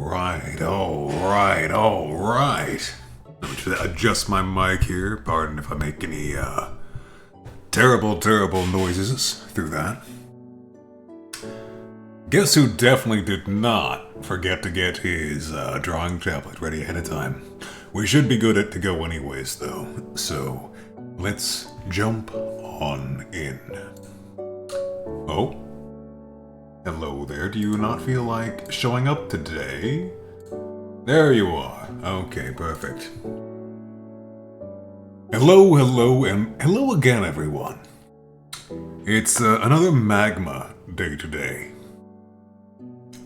Alright, alright. Let me just adjust my mic here. Pardon if I make any terrible noises through that. Guess who definitely did not forget to get his drawing tablet ready ahead of time? We should be good to go anyways, though. So, let's jump on in. Oh? Hello there, do you not feel like showing up today? There you are. Okay, perfect. Hello, and hello again, everyone. It's another magma day today.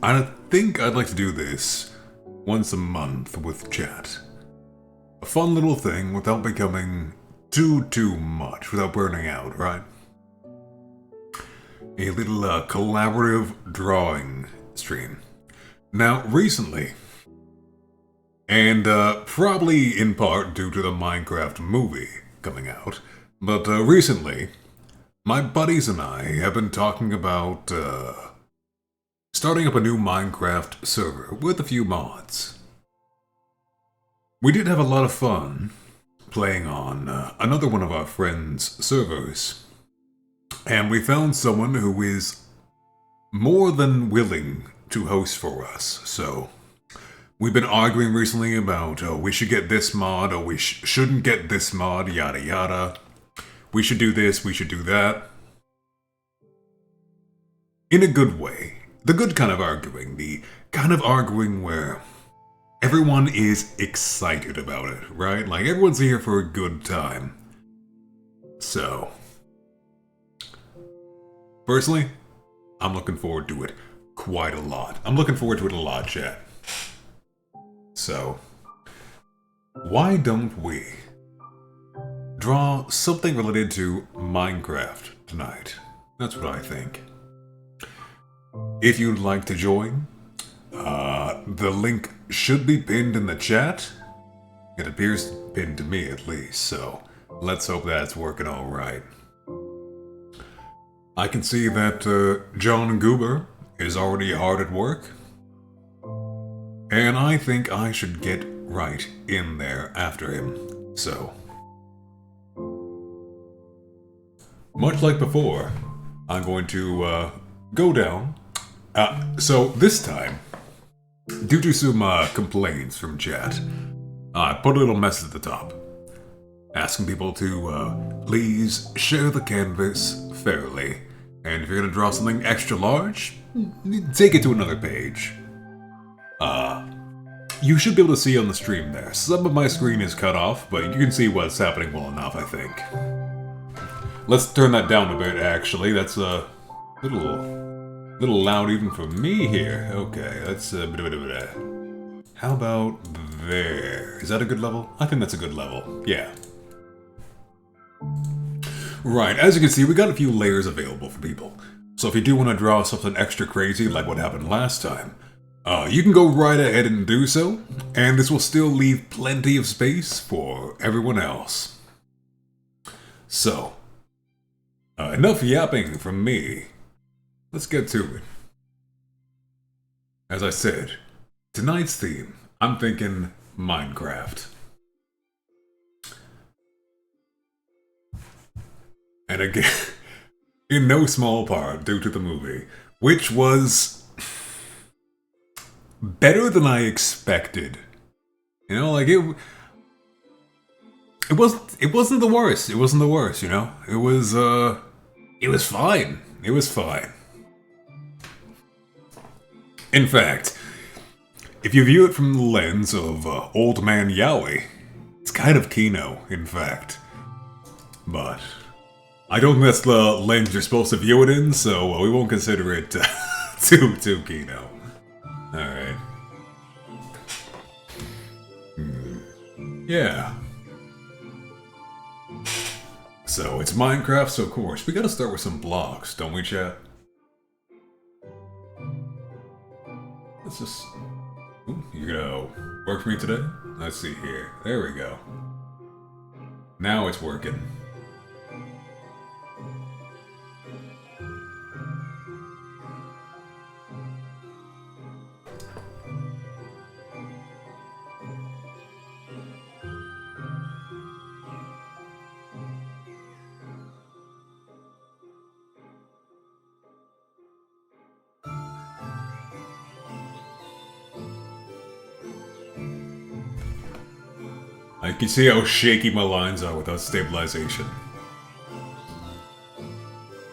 I think I'd like to do this once a month with chat. A fun little thing without becoming too much, without burning out, right? A little collaborative drawing stream. Now, recently, and probably in part due to the Minecraft movie coming out, but recently, my buddies and I have been talking about starting up a new Minecraft server with a few mods. We did have a lot of fun playing on another one of our friends' servers, and we found someone who is more than willing to host for us, so we've been arguing recently about, oh, we should get this mod, or we shouldn't get this mod, yada yada. We should do this, we should do that. In a good way. The good kind of arguing. The kind of arguing where everyone is excited about it, right? Like, everyone's here for a good time. So, personally, I'm looking forward to it quite a lot. I'm looking forward to it a lot, chat. So, why don't we draw something related to Minecraft tonight? That's what I think. If you'd like to join, the link should be pinned in the chat. It appears pinned to me at least, so let's hope that's working alright. I can see that John Goober is already hard at work. And I think I should get right in there after him, so. Much like before, I'm going to go down. So this time, due to some complaints from chat, I put a little message at the top, asking people to please share the canvas fairly, and if you're gonna draw something extra large, take it to another page. You should be able to see on the stream there. Some of my screen is cut off, but you can see what's happening well enough, I think. Let's turn that down a bit, actually. That's a little loud even for me here. Okay, that's a bit. How about there? Is that a good level? I think that's a good level. Yeah. Right, as you can see, we got a few layers available for people. So if you do want to draw something extra crazy like what happened last time, you can go right ahead and do so, and this will still leave plenty of space for everyone else. So, enough yapping from me. Let's get to it. As I said, tonight's theme, I'm thinking Minecraft. And again, in no small part due to the movie, which was better than I expected. You know, like it wasn't the worst. It wasn't the worst, you know? It was fine. It was fine. In fact, if you view it from the lens of Old Man Yowie, it's kind of Kino, in fact. But I don't think that's the lens you're supposed to view it in, so we won't consider it too Kino. Alright. Yeah. So, it's Minecraft, so of course, we gotta start with some blocks, don't we, chat? Let's just... Ooh, you gonna work for me today? Let's see here. There we go. Now it's working. I can see how shaky my lines are without stabilization.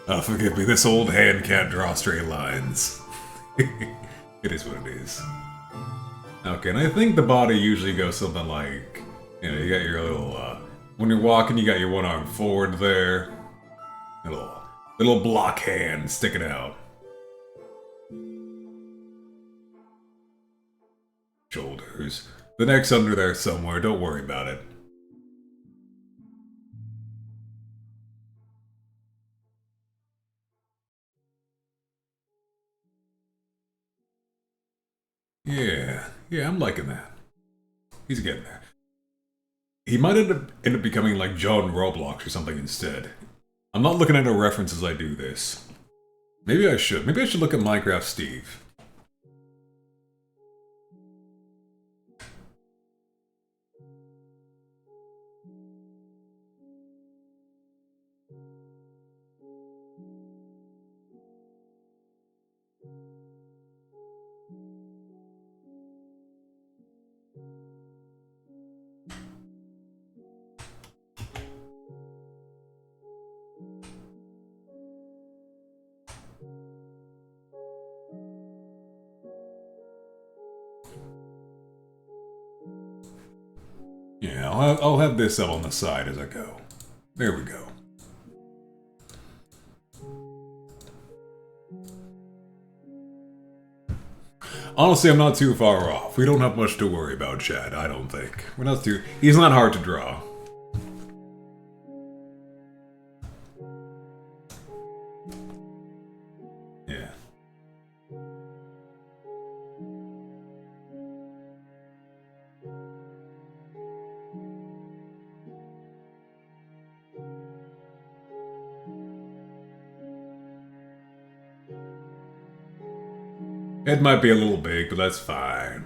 Oh, forgive me, this old hand can't draw straight lines. It is what it is. Okay, and I think the body usually goes something like, you know, you got your little, when you're walking, you got your one arm forward there. Little block hand sticking out. Shoulders. The neck's under there somewhere, don't worry about it. Yeah, I'm liking that. He's getting there. He might end up becoming like John Roblox or something instead. I'm not looking at no references as I do this. Maybe I should. Maybe I should look at Minecraft Steve. Yeah, I'll have this up on the side as I go. There we go. Honestly, I'm not too far off. We don't have much to worry about, Chad, I don't think. We're not too... He's not hard to draw. Yeah. It might be a little big, but that's fine.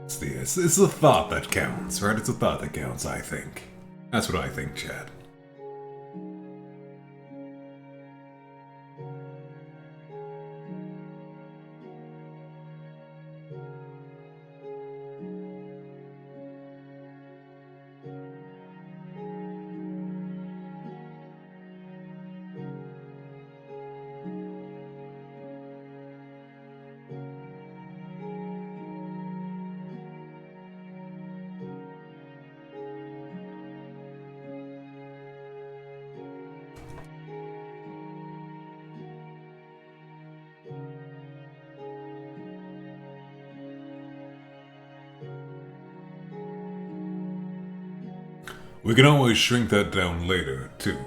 It's the thought that counts, right? It's the thought that counts, I think. That's what I think, Chad. We can always shrink that down later, too.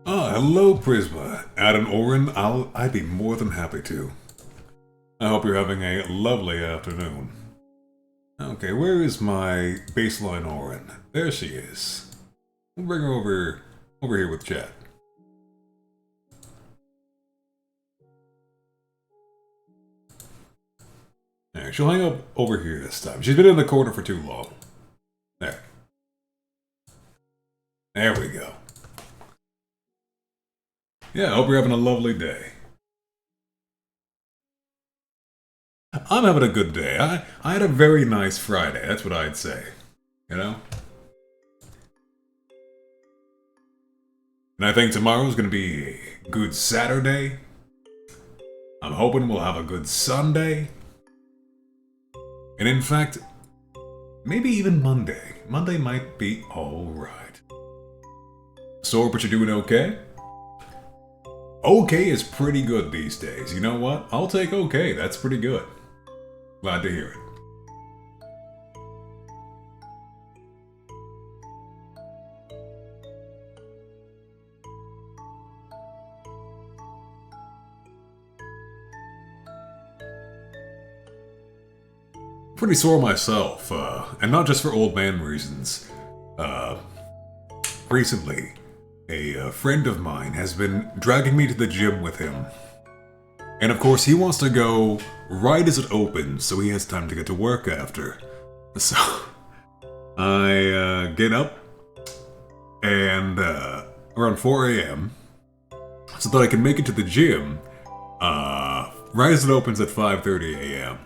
Ah, hello, Prisma. Add an Orin, I'd be more than happy to. I hope you're having a lovely afternoon. Okay, where is my baseline Orin? There she is. We'll bring her over here with Chad. Alright, she'll hang up over here this time. She's been in the corner for too long. There. There we go. Yeah, I hope you're having a lovely day. I'm having a good day. I had a very nice Friday, that's what I'd say. You know? And I think tomorrow's gonna be a good Saturday. I'm hoping we'll have a good Sunday. And in fact, maybe even Monday. Monday might be alright. So, but you're doing okay? Okay is pretty good these days. You know what? I'll take okay. That's pretty good. Glad to hear it. Pretty sore myself, and not just for old man reasons. Recently, a friend of mine has been dragging me to the gym with him. And of course, he wants to go right as it opens, so he has time to get to work after. So, I get up and around 4 a.m. so that I can make it to the gym right as it opens at 5:30 a.m.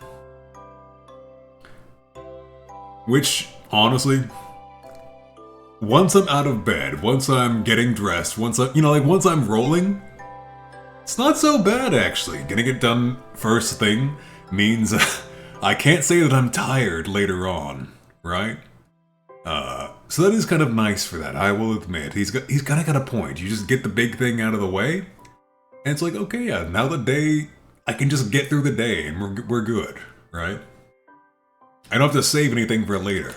Which, honestly, once I'm out of bed, once I'm getting dressed, once I'm rolling, it's not so bad actually. Getting it done first thing means I can't say that I'm tired later on, right? So that is kind of nice for that, I will admit. He's kind of got a point. You just get the big thing out of the way, and it's like, okay, yeah, now the day, I can just get through the day and we're good, right? I don't have to save anything for later.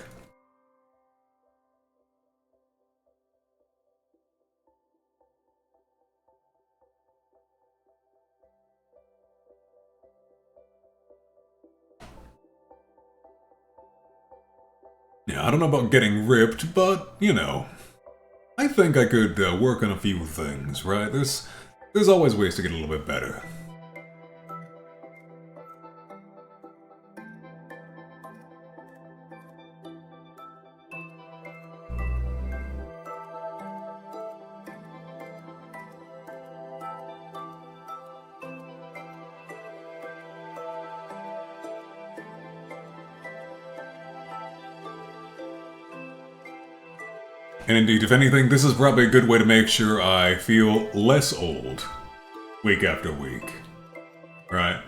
Yeah, I don't know about getting ripped, but, you know, I think I could work on a few things, right? There's always ways to get a little bit better. And indeed, if anything, this is probably a good way to make sure I feel less old week after week, right?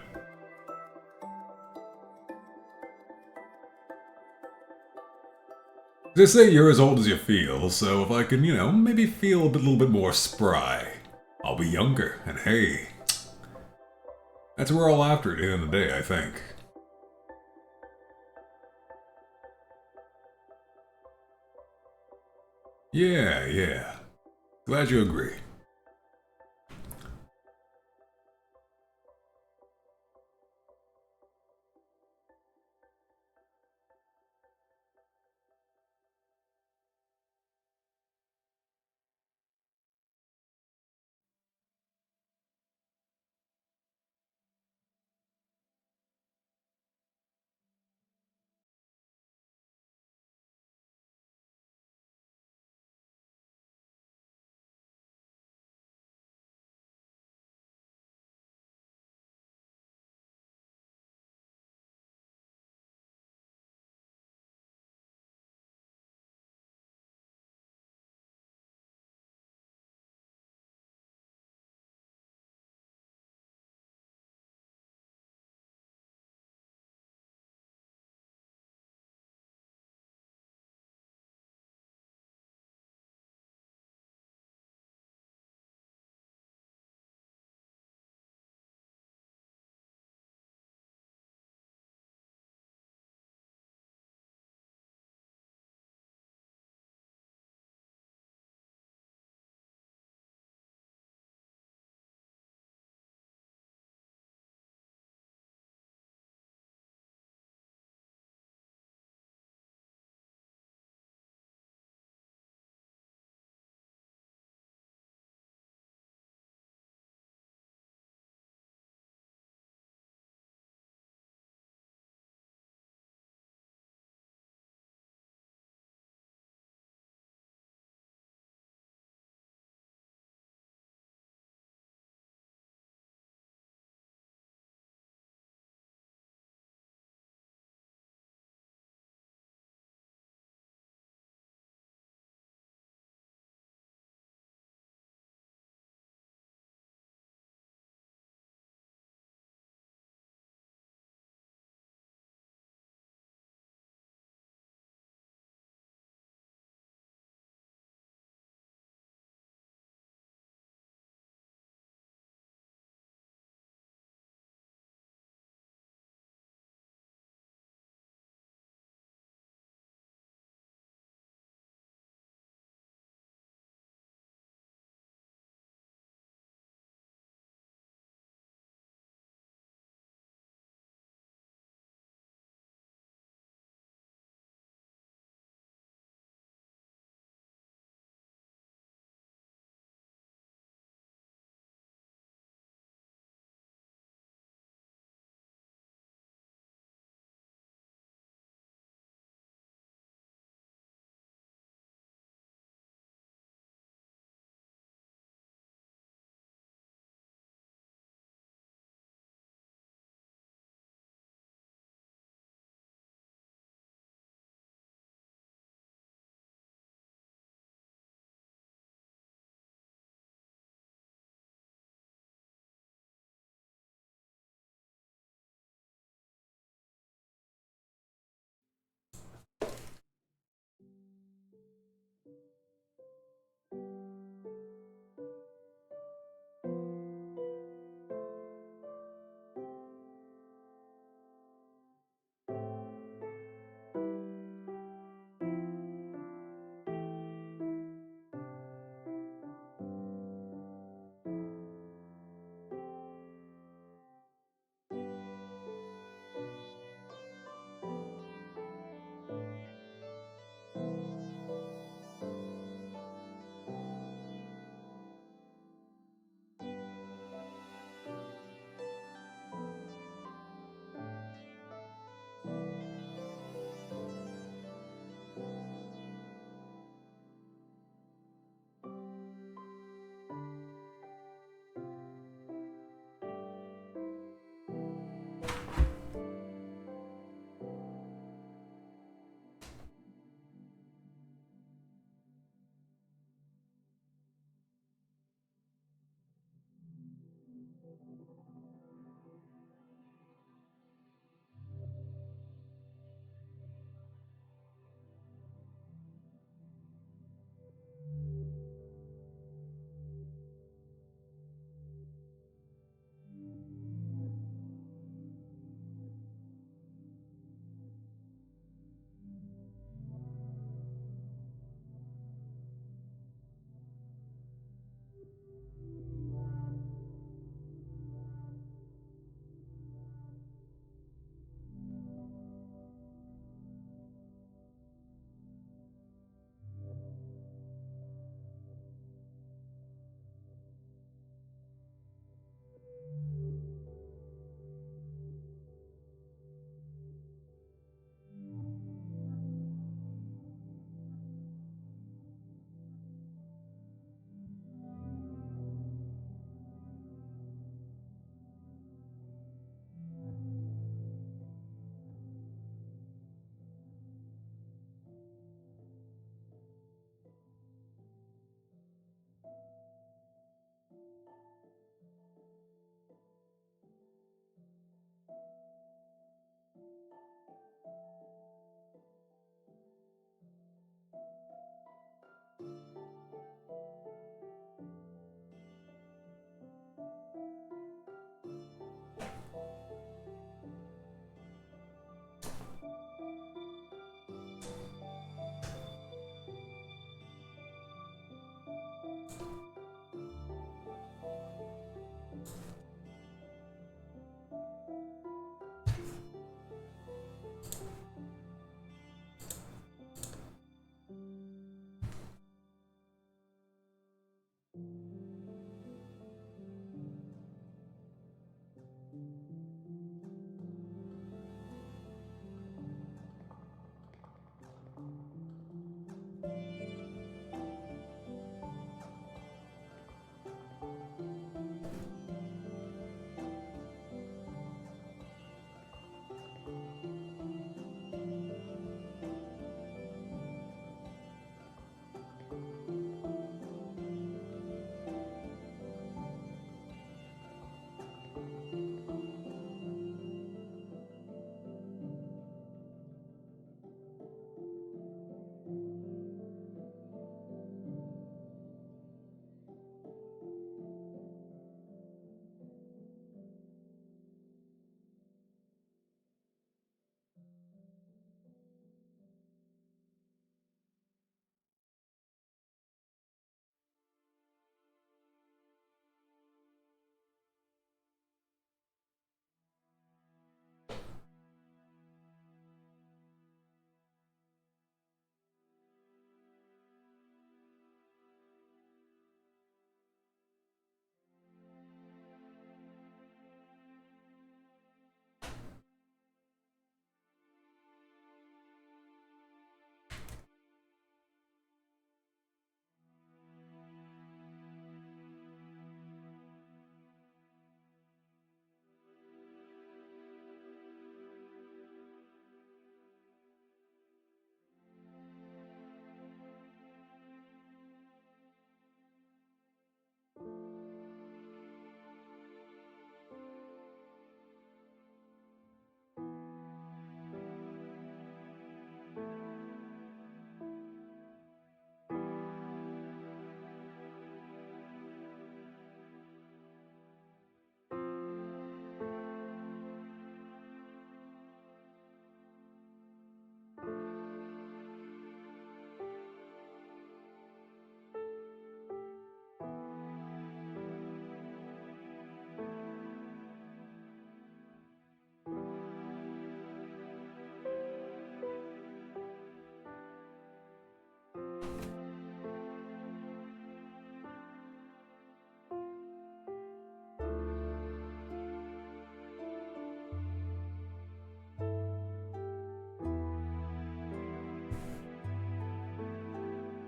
They say you're as old as you feel, so if I can, you know, maybe feel a little bit more spry, I'll be younger, and hey, that's what we're all after at the end of the day, I think. Yeah, yeah. Glad you agree.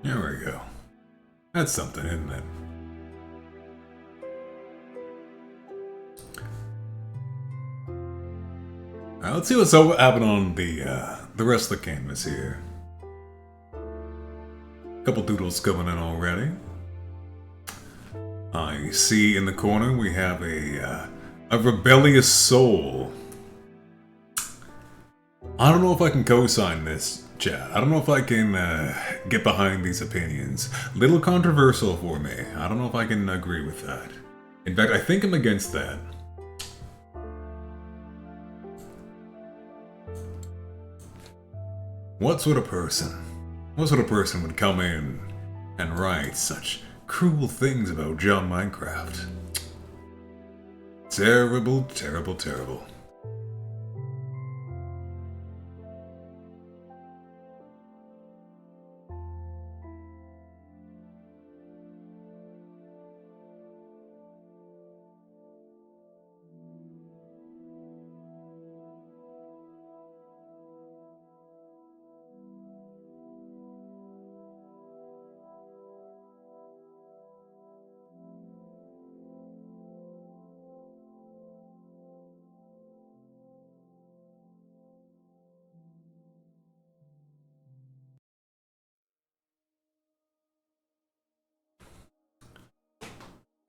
There we go. That's something, isn't it? Now, let's see what's happening on the rest of the canvas here. Couple doodles coming in already. I see in the corner we have a rebellious soul. I don't know if I can co-sign this, chat. I don't know if I can get behind these opinions. Little controversial for me. I don't know if I can agree with that. In fact, I think I'm against that. What sort of person would come in and write such cruel things about John Minecraft? Terrible, terrible, terrible.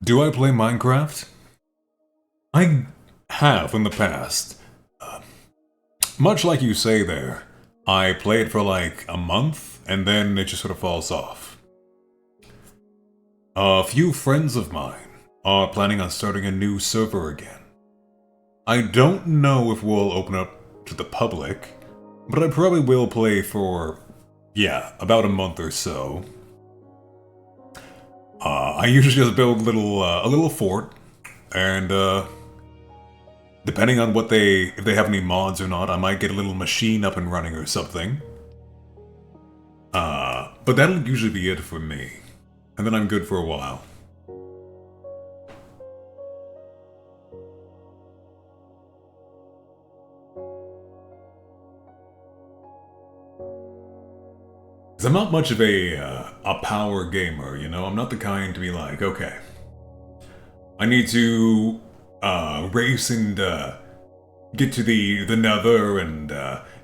Do I play Minecraft? I have in the past. Much like you say there, I play it for like a month, and then it just sort of falls off. A few friends of mine are planning on starting a new server again. I don't know if we'll open up to the public, but I probably will play for, yeah, about a month or so. I usually just build a little fort, and depending on what if they have any mods or not, I might get a little machine up and running or something. But that'll usually be it for me, and then I'm good for a while. I'm not much of a power gamer, you know? I'm not the kind to be like, okay, I need to race and get to the nether and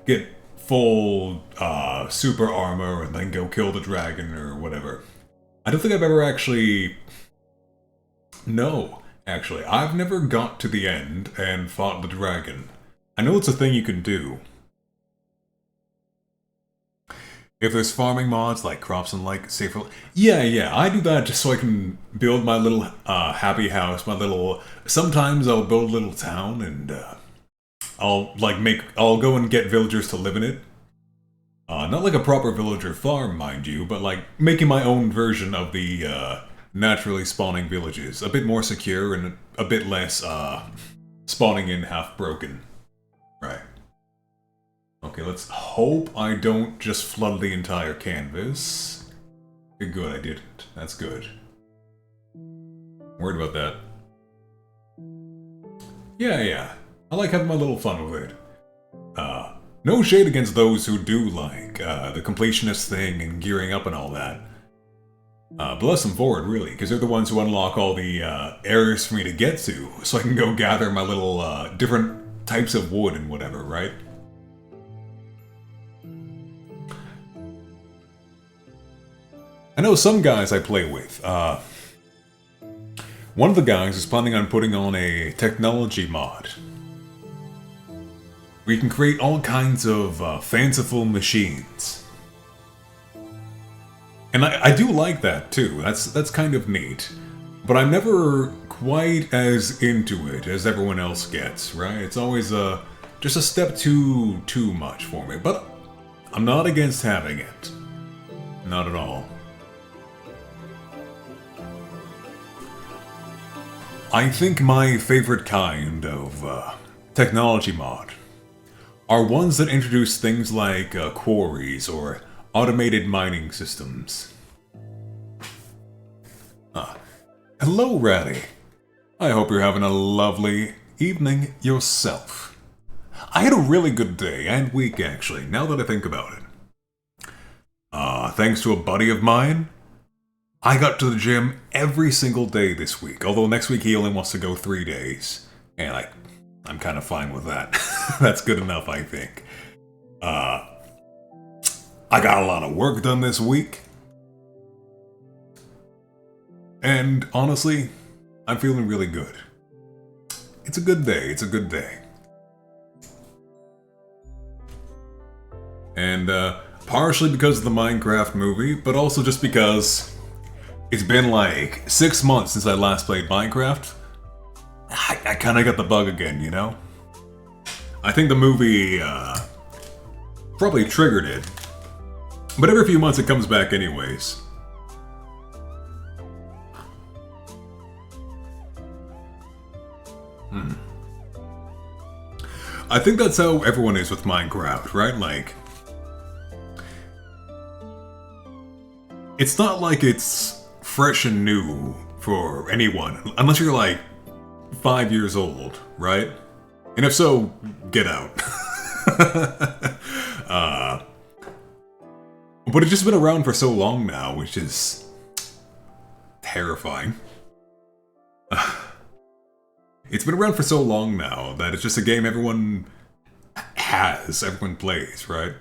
get full super armor and then go kill the dragon or whatever. I don't think I've ever actually... No, actually. I've never got to the end and fought the dragon. I know it's a thing you can do. If there's farming mods like crops and like safer, yeah, I do that just so I can build my little happy house, my little. Sometimes I'll build a little town and I'll go and get villagers to live in it. Not like a proper villager farm, mind you, but like making my own version of the naturally spawning villages, a bit more secure and a bit less spawning in half broken, right? Okay, let's hope I don't just flood the entire canvas. Good, I didn't. That's good. Worried about that. Yeah. I like having my little fun with it. No shade against those who do like the completionist thing and gearing up and all that. Bless them for it, really, because they're the ones who unlock all the areas for me to get to, so I can go gather my little different types of wood and whatever, right? I know some guys I play with. One of the guys is planning on putting on a technology mod. We can create all kinds of fanciful machines. And I do like that too, that's kind of neat. But I'm never quite as into it as everyone else gets, right? It's always just a step too much for me. But I'm not against having it. Not at all. I think my favorite kind of technology mod are ones that introduce things like quarries or automated mining systems. Hello, Ratty. I hope you're having a lovely evening yourself. I had a really good day and week, actually, now that I think about it. Thanks to a buddy of mine, I got to the gym every single day this week, although next week he only wants to go 3 days. And I'm kind of fine with that. That's good enough, I think. I got a lot of work done this week. And honestly, I'm feeling really good. It's a good day, it's a good day. And partially because of the Minecraft movie, but also just because it's been like 6 months since I last played Minecraft. I kind of got the bug again, you know? I think the movie probably triggered it. But every few months it comes back anyways. I think that's how everyone is with Minecraft, right? Like, it's not like it's fresh and new for anyone, unless you're like 5 years old, right? And if so, get out. But it's just been around for so long now, which is terrifying. It's been around for so long now that it's just a game everyone has, everyone plays, right?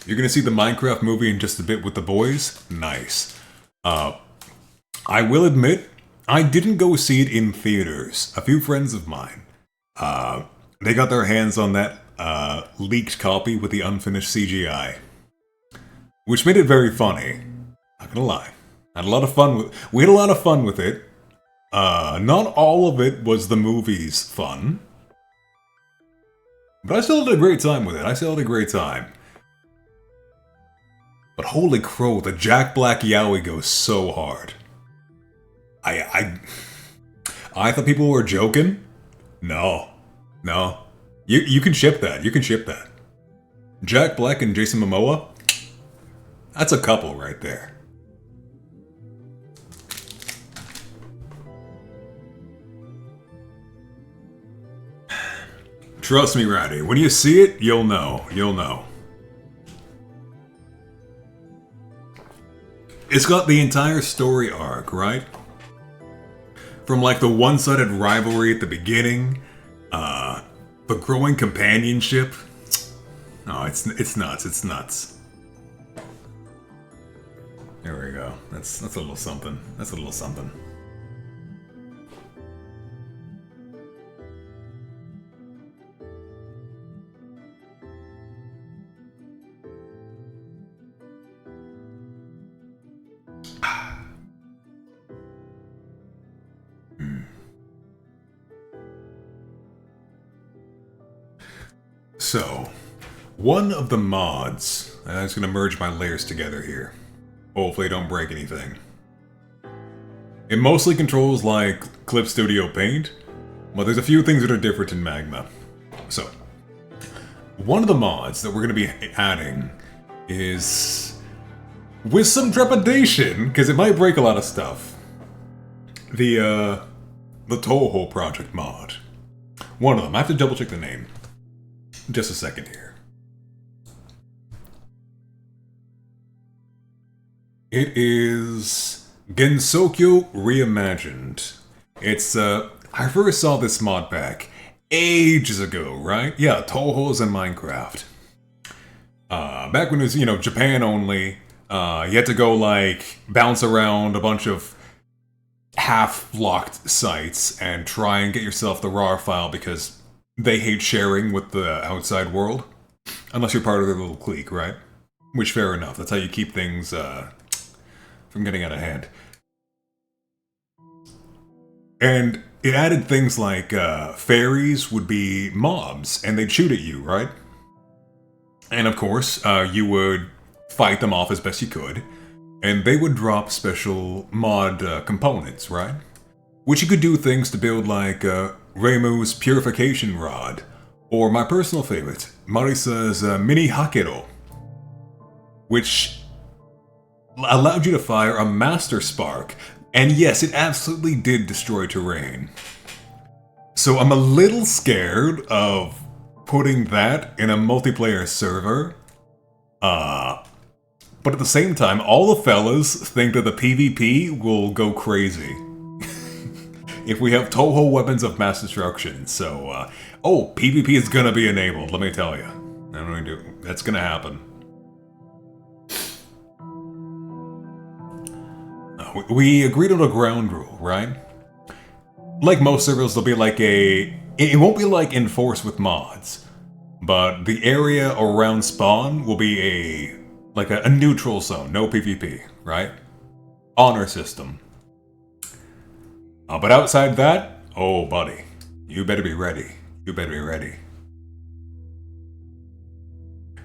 You're gonna see the Minecraft movie in just a bit with the boys? Nice. I will admit, I didn't go see it in theaters. A few friends of mine, they got their hands on that leaked copy with the unfinished CGI. Which made it very funny. Not gonna lie. We had a lot of fun with it. Not all of it was the movie's fun. But I still had a great time with it. But holy crow, the Jack Black Yowie goes so hard. I thought people were joking. No. You can ship that. Jack Black and Jason Momoa? That's a couple right there. Trust me, Ratty. When you see it, you'll know. It's got the entire story arc, right? From like the one-sided rivalry at the beginning, the growing companionship. Oh, it's nuts. There we go. That's a little something. So, one of the mods, I'm just going to merge my layers together here. Hopefully I don't break anything. It mostly controls like Clip Studio Paint, but there's a few things that are different in Magma. So, one of the mods that we're going to be adding is, with some trepidation, because it might break a lot of stuff, the Toho Project mod. One of them. I have to double check the name. Just a second here. It is Gensokyo Reimagined. It's, I first saw this mod pack ages ago, right? Yeah, Toho's in Minecraft. Back when it was, you know, Japan only, you had to go, like, bounce around a bunch of half-locked sites and try and get yourself the RAR file because they hate sharing with the outside world. Unless you're part of their little clique, right? Which, fair enough. That's how you keep things, from getting out of hand. And it added things like, fairies would be mobs, and they'd shoot at you, right? And of course, you would fight them off as best you could, and they would drop special mod components, right? Which you could do things to build like, Reimu's Purification Rod, or my personal favorite, Marisa's Mini Hakero, which allowed you to fire a Master Spark, and yes, it absolutely did destroy terrain. So I'm a little scared of putting that in a multiplayer server, but at the same time, all the fellas think that the PvP will go crazy if we have Toho weapons of mass destruction. So, oh, PvP is gonna be enabled, let me tell you. That's gonna happen. we agreed on a ground rule, right? Like most servers, there'll be like it won't be like enforced with mods, but the area around spawn will be like a neutral zone, no PvP, right? Honor system. But outside that, oh buddy, you better be ready. You better be ready.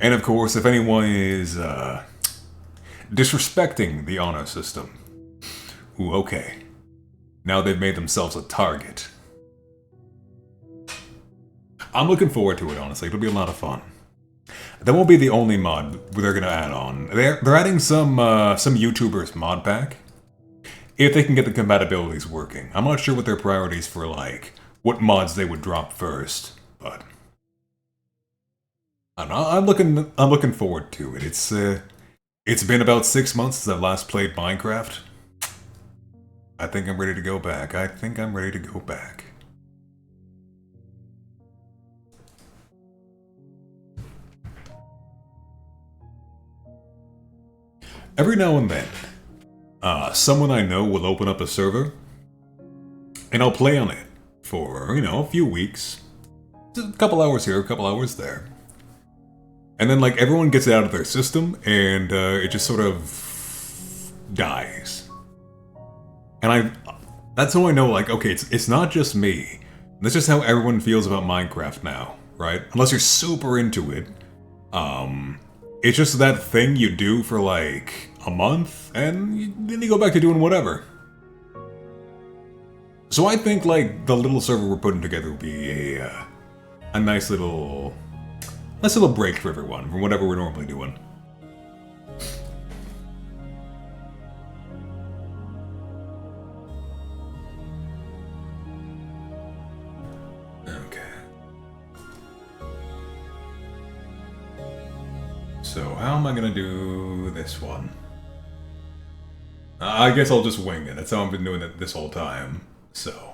And of course, if anyone is disrespecting the honor system, ooh, okay. Now they've made themselves a target. I'm looking forward to it, honestly. It'll be a lot of fun. That won't be the only mod they're gonna add on. They're adding some YouTubers mod pack. If they can get the compatibilities working. I'm not sure what their priorities for, like, what mods they would drop first, but I don't know, I'm looking forward to it. It's been about 6 months since I've last played Minecraft. I think I'm ready to go back. I think I'm ready to go back. Every now and then, someone I know will open up a server, and I'll play on it for, you know, a few weeks. A couple hours here, a couple hours there. And then, like, everyone gets it out of their system, and it just sort of dies. And that's how I know, like, okay, it's not just me. That's just how everyone feels about Minecraft now, right? Unless you're super into it. It's just that thing you do for, like, a month, and then you go back to doing whatever. So I think, like, the little server we're putting together will be a nice little break for everyone from whatever we're normally doing. Okay. So how am I gonna do this one? I guess I'll just wing it. That's how I've been doing it this whole time. So.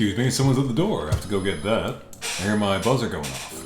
Excuse me, someone's at the door. I have to go get that. I hear my buzzer going off.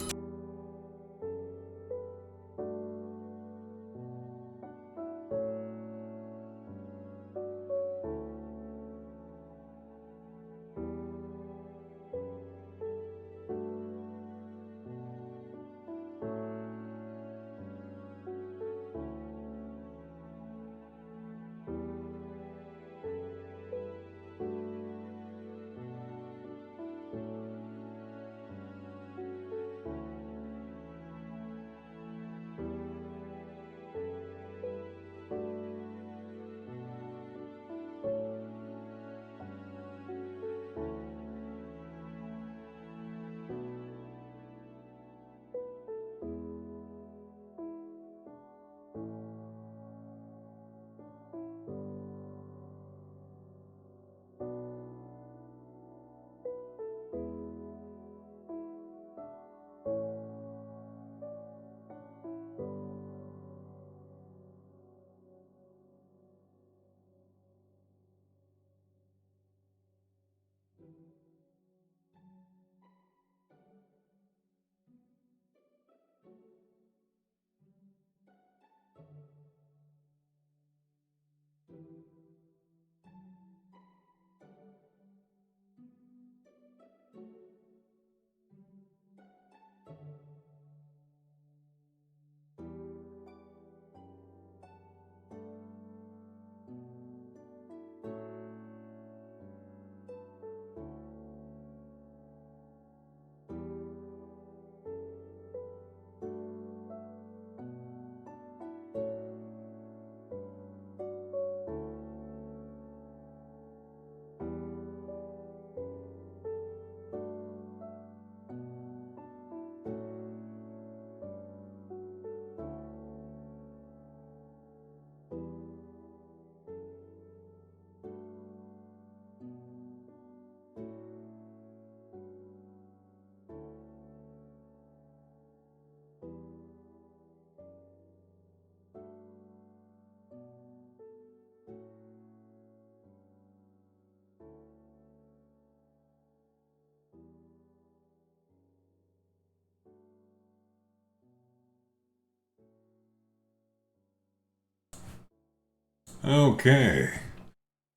Okay.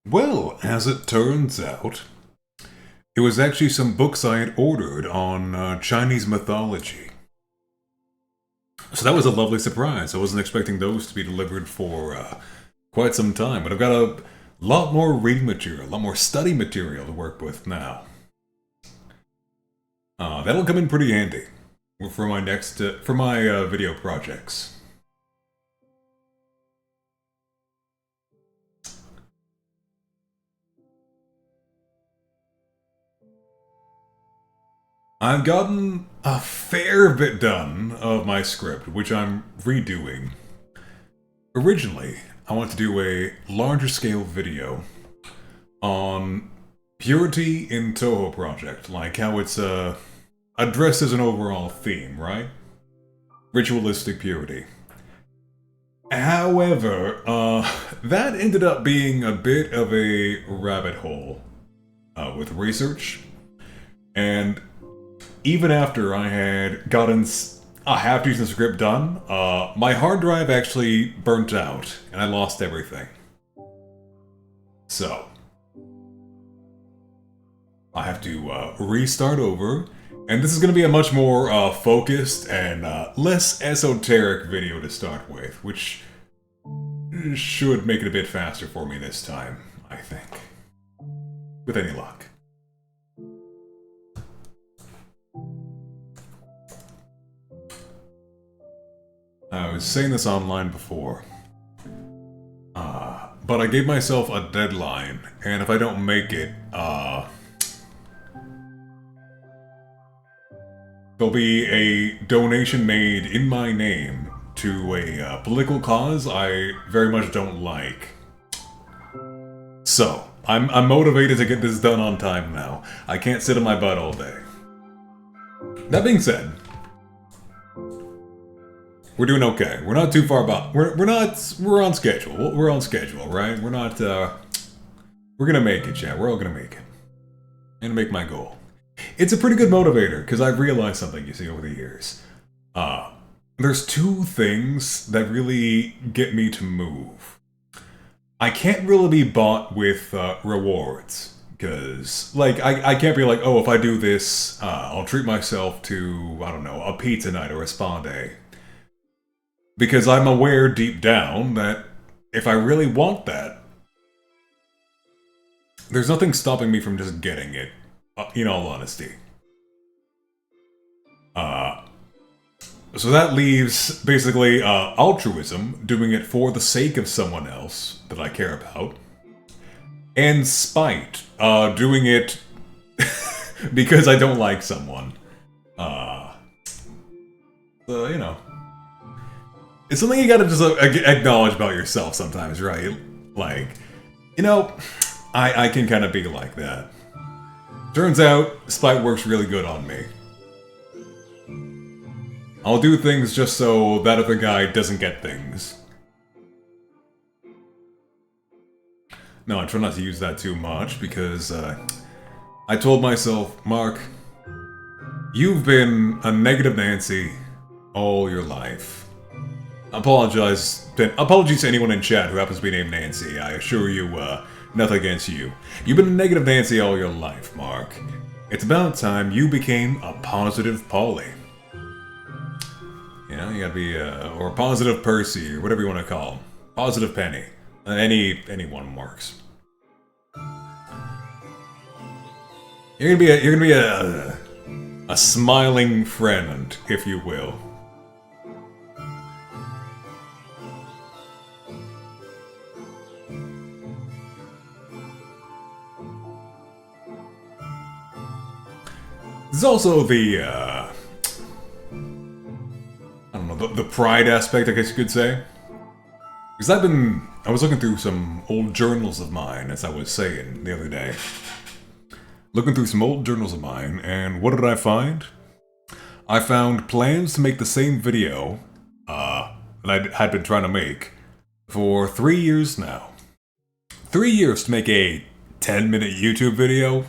Well, as it turns out, it was actually some books I had ordered on Chinese mythology. So that was a lovely surprise. I wasn't expecting those to be delivered for quite some time, but I've got a lot more reading material, a lot more study material to work with now. That'll come in pretty handy for my next, video projects. I've gotten a fair bit done of my script, which I'm redoing. Originally, I wanted to do a larger scale video on purity in Toho Project, like how it's addressed as an overall theme, right? Ritualistic purity. However, that ended up being a bit of a rabbit hole with research, and even after I had gotten a half-decent script done, my hard drive actually burnt out, and I lost everything. So, I have to restart over, and this is going to be a much more focused and less esoteric video to start with, which should make it a bit faster for me this time, I think. With any luck. I was saying this online before, but I gave myself a deadline, and if I don't make it, there'll be a donation made in my name to a political cause I very much don't like. So, I'm motivated to get this done on time now. I can't sit on my butt all day. That being said, we're doing okay. We're not too far about. We're on schedule. We're on schedule, right? We're not. We're gonna make it, chat. We're all gonna make it. I'm gonna make my goal. It's a pretty good motivator because I've realized something. You see over the years. There's two things that really get me to move. I can't really be bought with rewards. Because, like, I can't be like, oh, if I do this, I'll treat myself to, I don't know, a pizza night or a spa day. Because I'm aware deep down that if I really want that, there's nothing stopping me from just getting it, in all honesty. So that leaves, basically, altruism, doing it for the sake of someone else that I care about, and spite, doing it because I don't like someone. So, you know. It's something you gotta just acknowledge about yourself sometimes, right? Like, you know, I can kind of be like that. Turns out, spite works really good on me. I'll do things just so that other guy doesn't get things. No, I try not to use that too much because I told myself, Mark, you've been a negative Nancy all your life. Apologies to anyone in chat who happens to be named Nancy. I assure you, nothing against you. You've been a negative Nancy all your life, Mark. It's about time you became a positive Polly. You know, you gotta be, or a positive Percy, or whatever you want to call him. Positive Penny. Any one works. You're gonna be a smiling friend, if you will. There's also the, I don't know, the pride aspect, I guess you could say. Because I was looking through some old journals of mine, as I was saying the other day. Looking through some old journals of mine, and what did I find? I found plans to make the same video, that I had been trying to make, for 3 years now. 3 years to make a 10-minute YouTube video?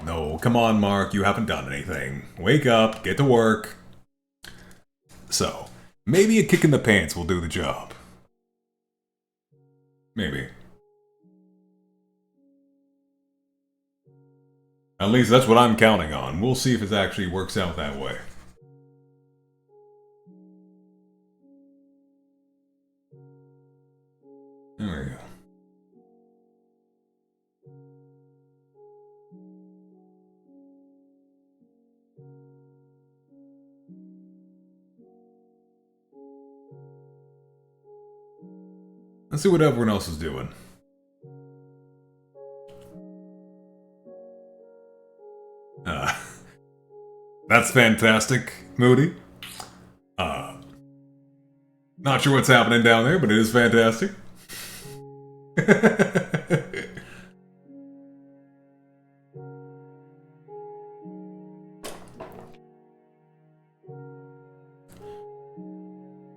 No, come on, Mark, you haven't done anything. Wake up, get to work. So, maybe a kick in the pants will do the job. Maybe. At least that's what I'm counting on. We'll see if it actually works out that way. There we go. Let's see what everyone else is doing. That's fantastic, Moody. Not sure what's happening down there, but it is fantastic.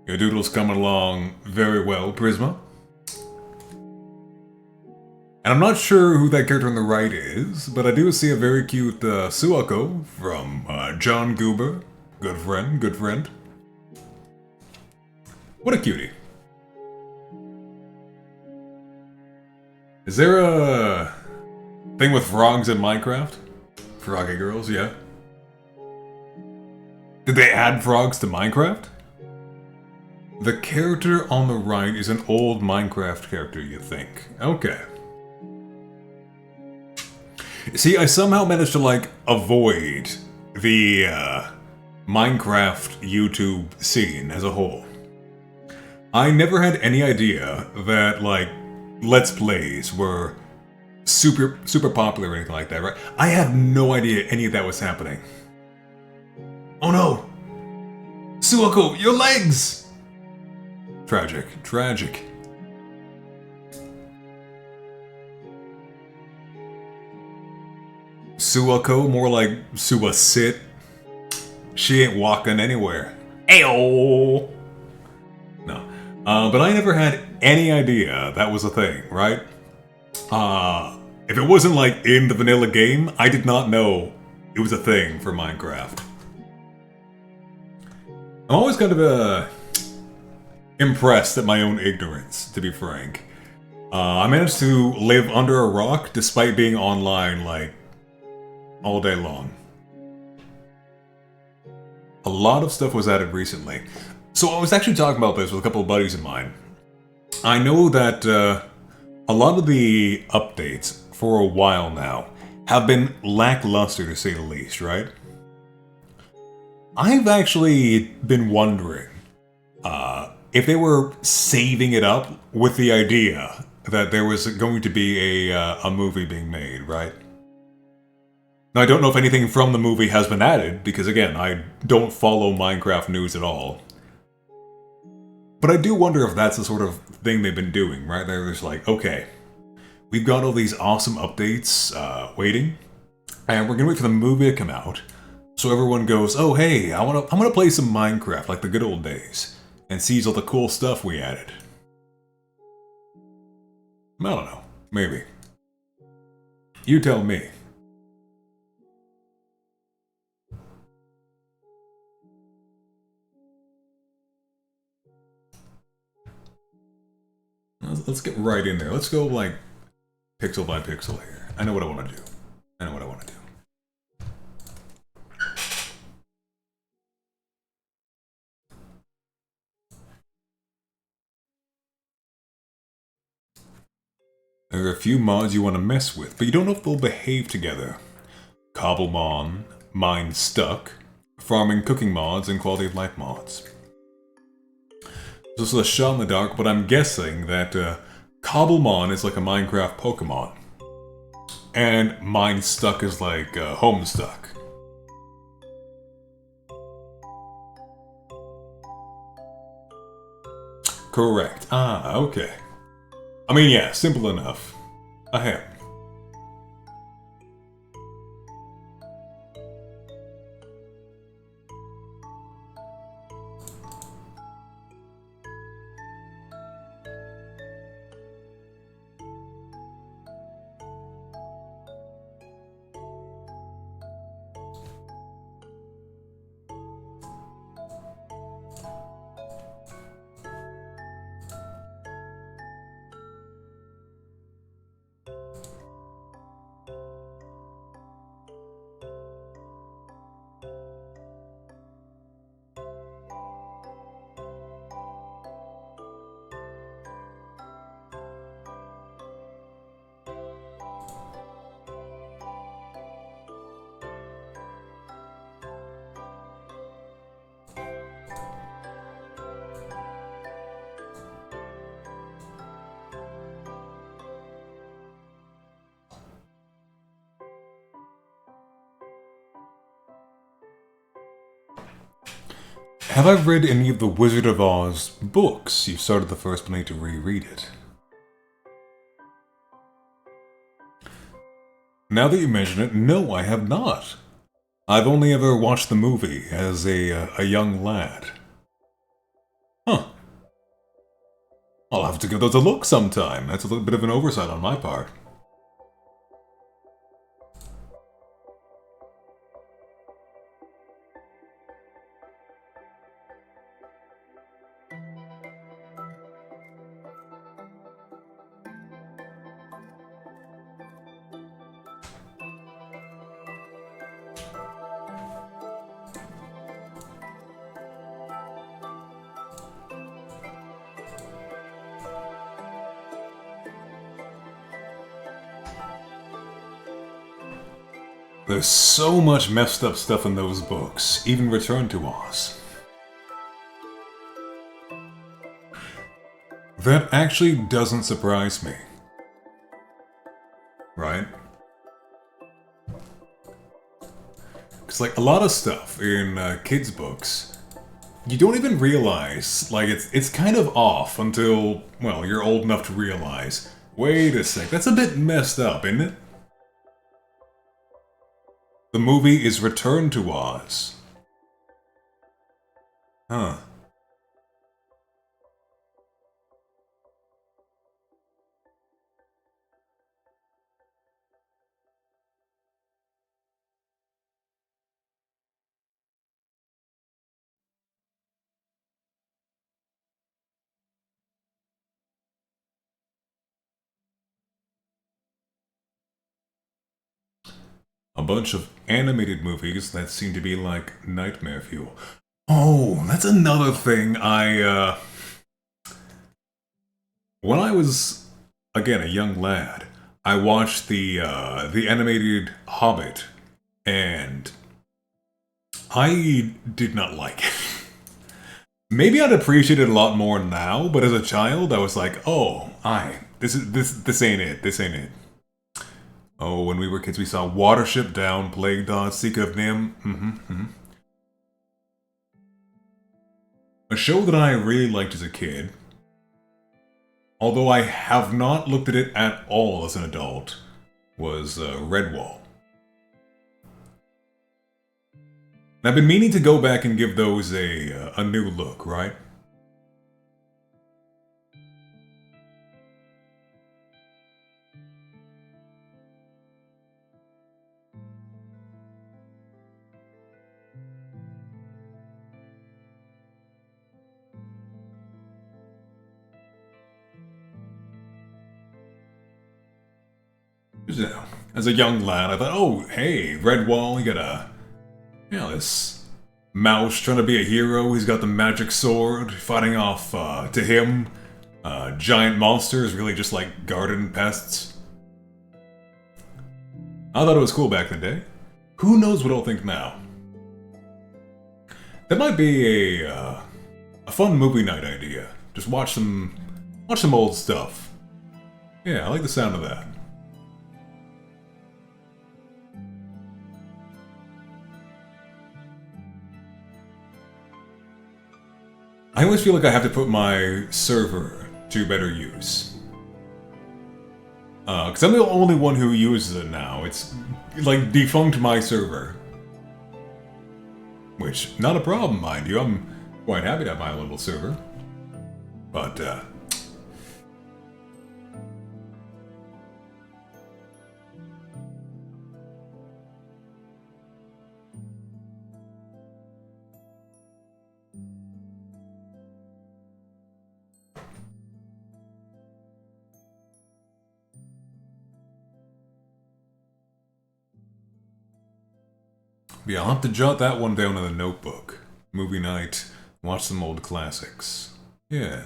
Your doodle's coming along very well, Prisma. And I'm not sure who that character on the right is, but I do see a very cute Suako from John Goober. Good friend, good friend. What a cutie. Is there a thing with frogs in Minecraft? Froggy girls, yeah. Did they add frogs to Minecraft? The character on the right is an old Minecraft character, you think? Okay. See, I somehow managed to, like, avoid the Minecraft YouTube scene as a whole. I never had any idea that, like, Let's Plays were super popular or anything like that, right? I had no idea any of that was happening. Oh no! Suako, your legs! Tragic, tragic. Suako, more like Suwa-sit. She ain't walking anywhere. Ayo! No. But I never had any idea that was a thing, right? If it wasn't like in the vanilla game, I did not know it was a thing for Minecraft. I'm always kind of impressed at my own ignorance, to be frank. I managed to live under a rock despite being online, like, all day long. A lot of stuff was added recently. So I was actually talking about this with a couple of buddies of mine. I know that a lot of the updates for a while now have been lackluster, to say the least, right? I've actually been wondering if they were saving it up with the idea that there was going to be a movie being made, right? Now, I don't know if anything from the movie has been added, because again, I don't follow Minecraft news at all. But I do wonder if that's the sort of thing they've been doing, right? They're just like, okay, we've got all these awesome updates waiting, and we're gonna wait for the movie to come out, so everyone goes, oh hey, I'm gonna play some Minecraft like the good old days, and sees all the cool stuff we added. I don't know, maybe. You tell me. Let's get right in there. Let's go, like, pixel by pixel here. I know what I want to do. I know what I want to do. There are a few mods you want to mess with, but you don't know if they'll behave together. Cobblemon, Mine Stuck, Farming Cooking mods, and Quality of Life mods. This is a shot in the dark, but I'm guessing that Cobblemon is like a Minecraft Pokemon. And Mine Stuck is like Homestuck. Correct. Ah, okay. I mean, yeah, simple enough. Ahem. Have I read any of the Wizard of Oz books? You started the first, but I need to reread it. Now that you mention it, no, I have not. I've only ever watched the movie as a young lad. Huh. I'll have to give those a look sometime. That's a little bit of an oversight on my part. There's so much messed up stuff in those books, even Return to Oz. That actually doesn't surprise me. Right? Because, like, a lot of stuff in kids' books, you don't even realize, like, it's kind of off until, well, you're old enough to realize, wait a sec, that's a bit messed up, isn't it? The movie is Return to Oz. Huh. A bunch of animated movies that seem to be like nightmare fuel. Oh, that's another thing when I was, again, a young lad, I watched the animated Hobbit, and I did not like it. Maybe I'd appreciate it a lot more now, but as a child, I was like, oh, this ain't it, this ain't it. Oh, when we were kids, we saw Watership Down, Plague Dot, Seek of Nim. A show that I really liked as a kid, although I have not looked at it at all as an adult, was Redwall. And I've been meaning to go back and give those a new look, right? You know, as a young lad, I thought, oh, hey, Redwall, you got this mouse trying to be a hero. He's got the magic sword, fighting off, to him, giant monsters, really just like garden pests. I thought it was cool back in the day. Who knows what I'll think now? That might be a fun movie night idea. Just watch some old stuff. Yeah, I like the sound of that. I always feel like I have to put my server to better use. Because I'm the only one who uses it now. It's, like, defunct my server. Which, not a problem, mind you. I'm quite happy to have my little server. But, yeah, I'll have to jot that one down in the notebook. Movie night, watch some old classics. Yeah.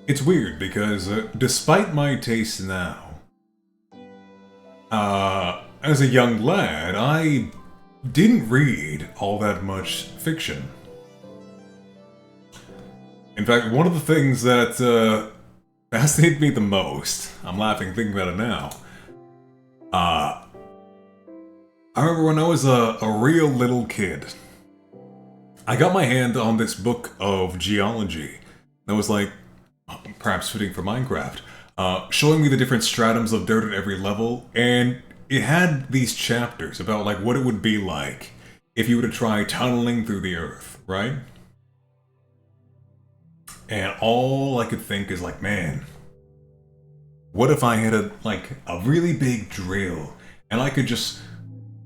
It's weird because despite my taste now, as a young lad, I didn't read all that much fiction. In fact, one of the things that fascinated me the most, I'm laughing thinking about it now, I remember when I was a real little kid, I got my hand on this book of geology that was like, perhaps fitting for Minecraft, showing me the different stratums of dirt at every level, and it had these chapters about like what it would be like if you were to try tunneling through the earth, right? And all I could think is like, man, what if I had a really big drill and I could just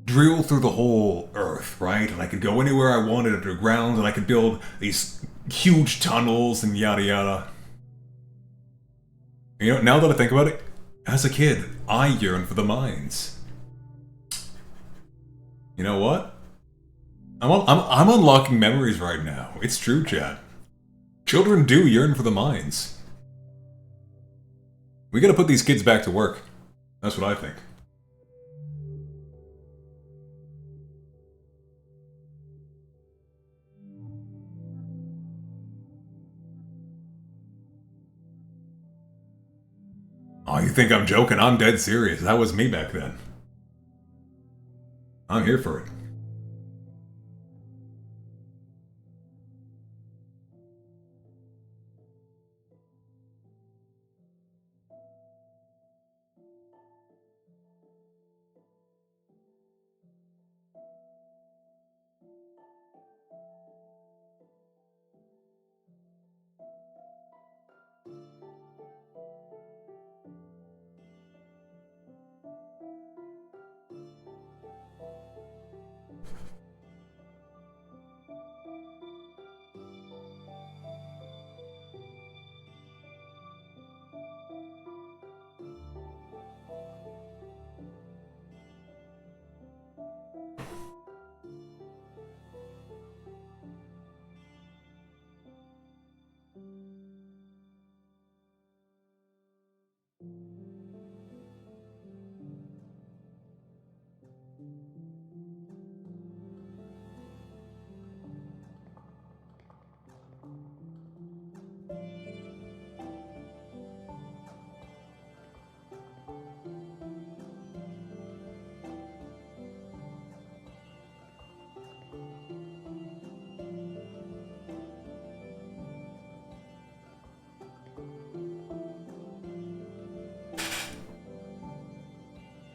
drill through the whole earth, right? And I could go anywhere I wanted underground and I could build these huge tunnels and yada yada. You know, now that I think about it, as a kid, I yearned for the mines. You know what? I'm unlocking memories right now. It's true, chat. Children do yearn for the mines. We gotta put these kids back to work. That's what I think. Oh, you think I'm joking? I'm dead serious. That was me back then. I'm here for it.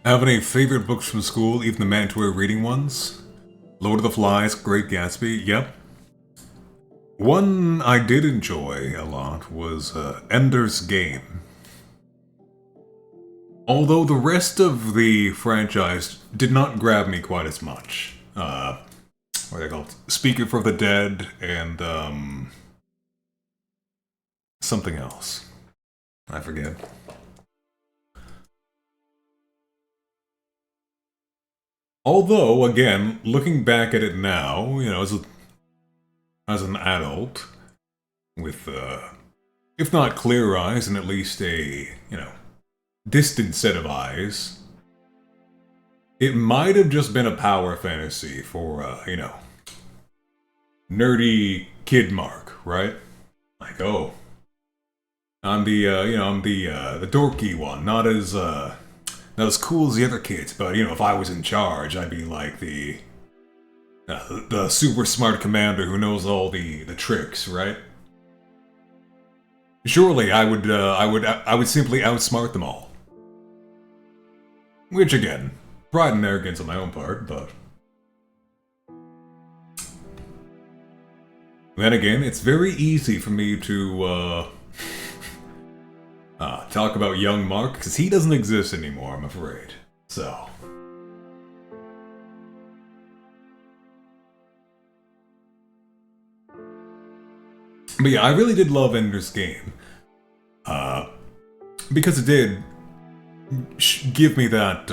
Have any favorite books from school, even the mandatory reading ones? Lord of the Flies, Great Gatsby, yep. One I did enjoy a lot was Ender's Game. Although the rest of the franchise did not grab me quite as much. What are they called? Speaker for the Dead and, something else. I forget. Although, again, looking back at it now, you know, as an adult, with, if not clear eyes, and at least a, you know, distant set of eyes, it might have just been a power fantasy for, you know, nerdy kid Mark, right? Like, oh, I'm the, you know, I'm the dorky one, not as cool as the other kids, but, you know, if I was in charge, I'd be like the super smart commander who knows all the tricks, right? Surely I would simply outsmart them all. Which, again, pride and arrogance on my own part, but... Then again, it's very easy for me to, talk about young Mark, because he doesn't exist anymore, I'm afraid. So... But yeah, I really did love Ender's Game. Because it did give me that,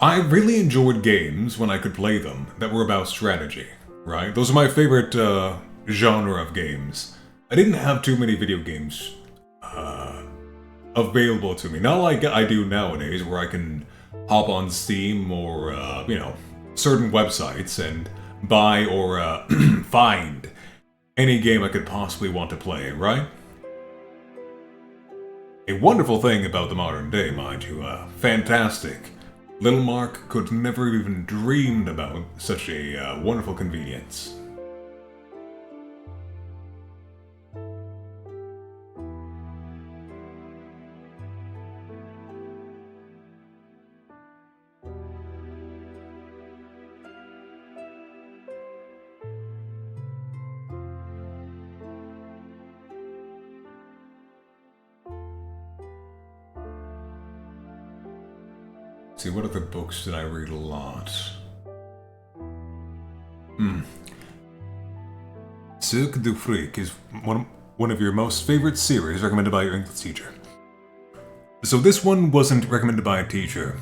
I really enjoyed games when I could play them that were about strategy, right? Those are my favorite genre of games. I didn't have too many video games available to me. Not like I do nowadays, where I can hop on Steam or, you know, certain websites and buy or find any game I could possibly want to play, right? A wonderful thing about the modern day, mind you, fantastic. Little Mark could never even dreamed about such a wonderful convenience. See, what other books did I read a lot? Cirque du Freak is one of your most favorite series recommended by your English teacher. So this one wasn't recommended by a teacher,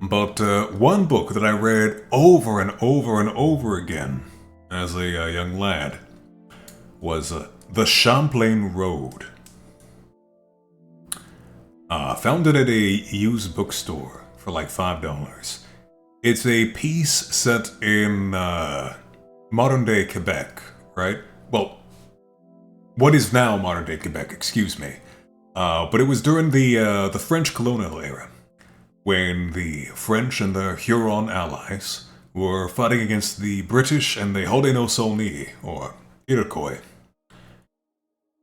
but one book that I read over and over and over again as a young lad was The Champlain Road. Found it at a used bookstore for like $5. It's a piece set in modern-day Quebec, right? Well, what is now modern-day Quebec, excuse me. But it was during the French colonial era, when the French and the Huron allies were fighting against the British and the Haudenosaunee, or Iroquois.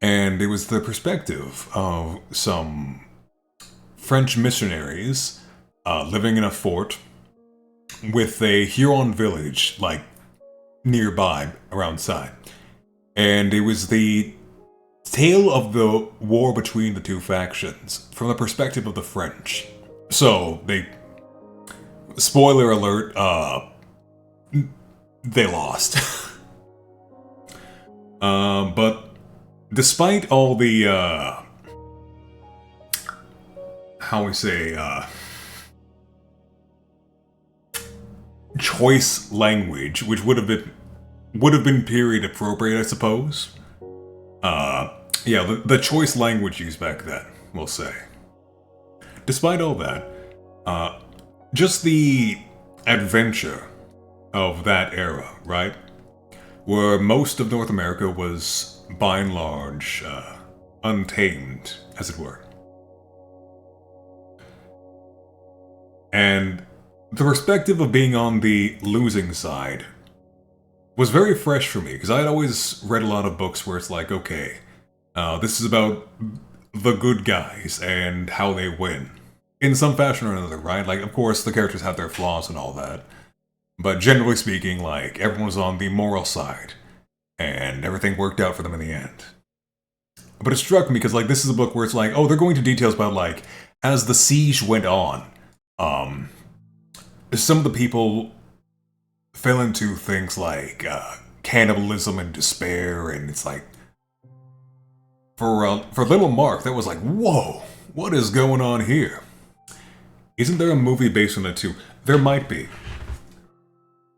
And it was the perspective of some French missionaries living in a fort with a Huron village, like, nearby, around side. And it was the tale of the war between the two factions from the perspective of the French. So, spoiler alert, they lost. But despite all the, how we say, choice language, which would have been period appropriate, I suppose. Yeah, the choice language used back then, we'll say. Despite all that, just the adventure of that era, right? Where most of North America was, by and large, untamed, as it were. And the perspective of being on the losing side was very fresh for me, because I had always read a lot of books where it's like, okay, this is about the good guys and how they win. In some fashion or another, right? Like, of course, the characters have their flaws and all that. But generally speaking, like, everyone was on the moral side. And everything worked out for them in the end. But it struck me, because, like, this is a book where it's like, oh, they're going to details about, like, as the siege went on, some of the people fell into things like cannibalism and despair, and it's like, for little Mark, that was like, whoa, what is going on here? Isn't there a movie based on it too? There might be.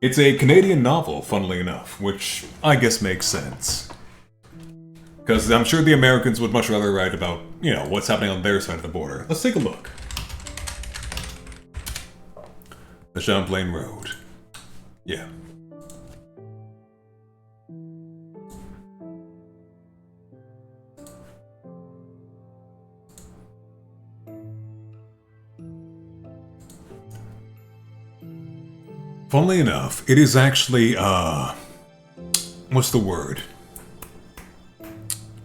It's a Canadian novel, funnily enough, which I guess makes sense. Because I'm sure the Americans would much rather write about, you know, what's happening on their side of the border. Let's take a look. The Champlain Road. Yeah. Funnily enough, it is actually, what's the word?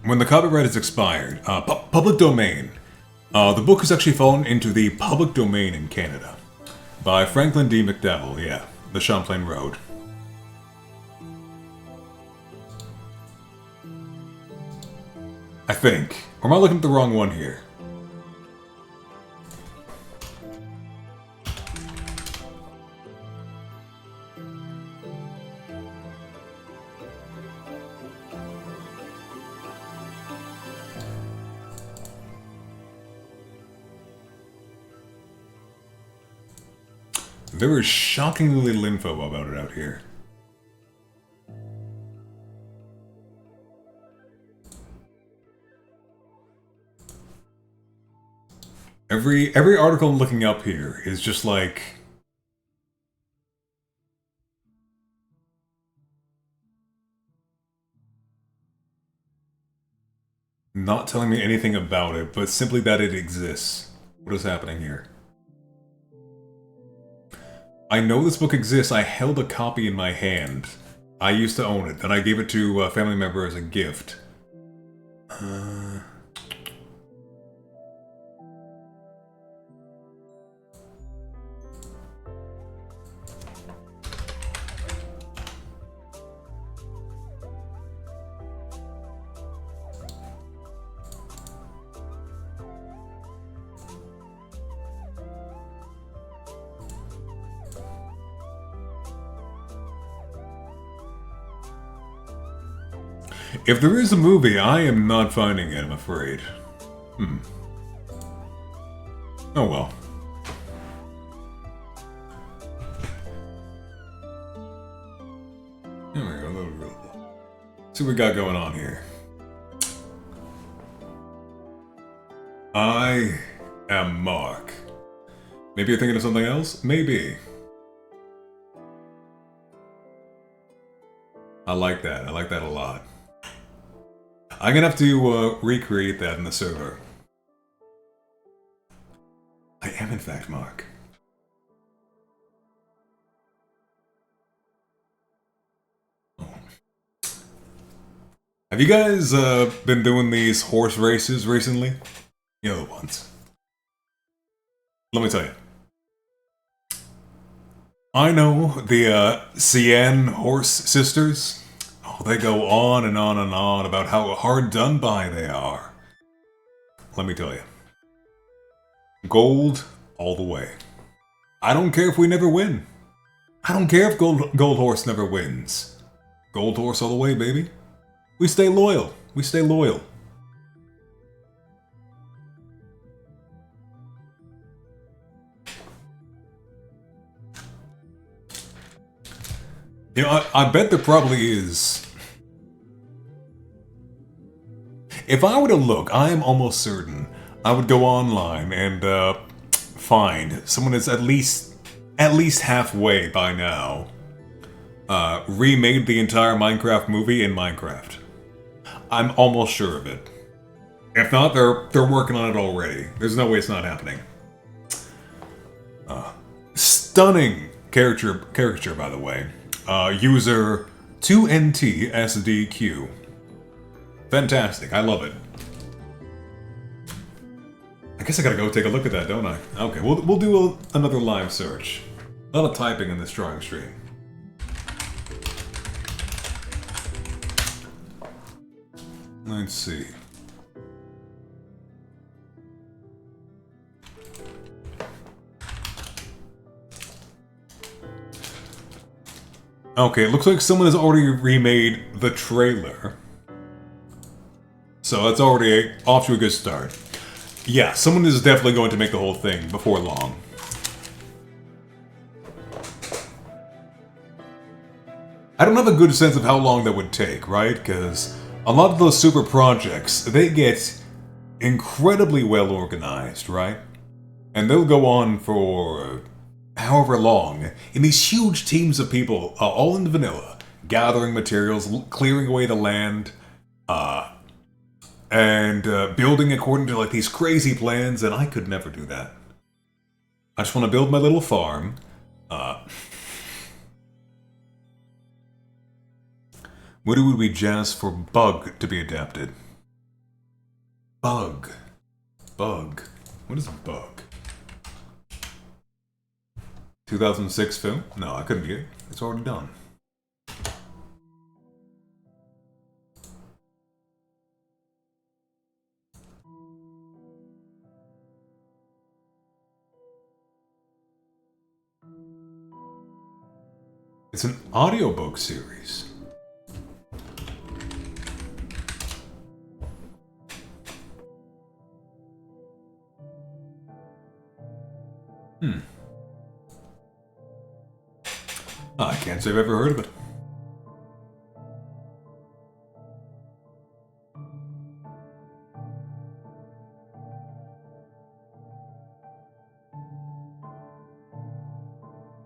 When the copyright is expired, public domain. The book has actually fallen into the public domain in Canada. By Franklin D. McDowell, yeah. The Champlain Road. I think. Or am I looking at the wrong one here? There is shockingly little info about it out here. Every article I'm looking up here is just like... not telling me anything about it, but simply that it exists. What is happening here? I know this book exists. I held a copy in my hand. I used to own it. Then I gave it to a family member as a gift. If there is a movie, I am not finding it, I'm afraid. Oh well. There we go. See what we got going on here. I am Mark. Maybe you're thinking of something else? Maybe. I like that. I like that a lot. I'm gonna have to recreate that in the server. I am in fact Mark. Oh. Have you guys been doing these horse races recently? You know the ones. Let me tell you. I know the Cien horse sisters. Oh, they go on and on and on about how hard done by they are. Let me tell you. Gold all the way. I don't care if we never win. I don't care if Gold Horse never wins. Gold Horse all the way, baby. We stay loyal. We stay loyal. You know, I bet there probably is. If I were to look, I am almost certain I would go online and find someone that's at least halfway by now remade the entire Minecraft movie in Minecraft. I'm almost sure of it. If not, they're working on it already. There's no way it's not happening. Stunning caricature, by the way. User 2NTSDQ. Fantastic, I love it. I guess I gotta go take a look at that, don't I? Okay, we'll do another live search. A lot of typing in this drawing stream. Let's see. Okay, it looks like someone has already remade the trailer. So that's already off to a good start. Yeah, someone is definitely going to make the whole thing before long. I don't have a good sense of how long that would take, right? Because a lot of those super projects, they get incredibly well organized, right? And they'll go on for however long, in these huge teams of people, all in the vanilla, gathering materials, clearing away the land, and building according to like these crazy plans, and I could never do that. I just want to build my little farm. What would we jazz for Bug to be adapted? Bug. Bug. What is a bug? 2006 film? No, I couldn't be it. It's already done. It's an audiobook series. I can't say I've ever heard of it.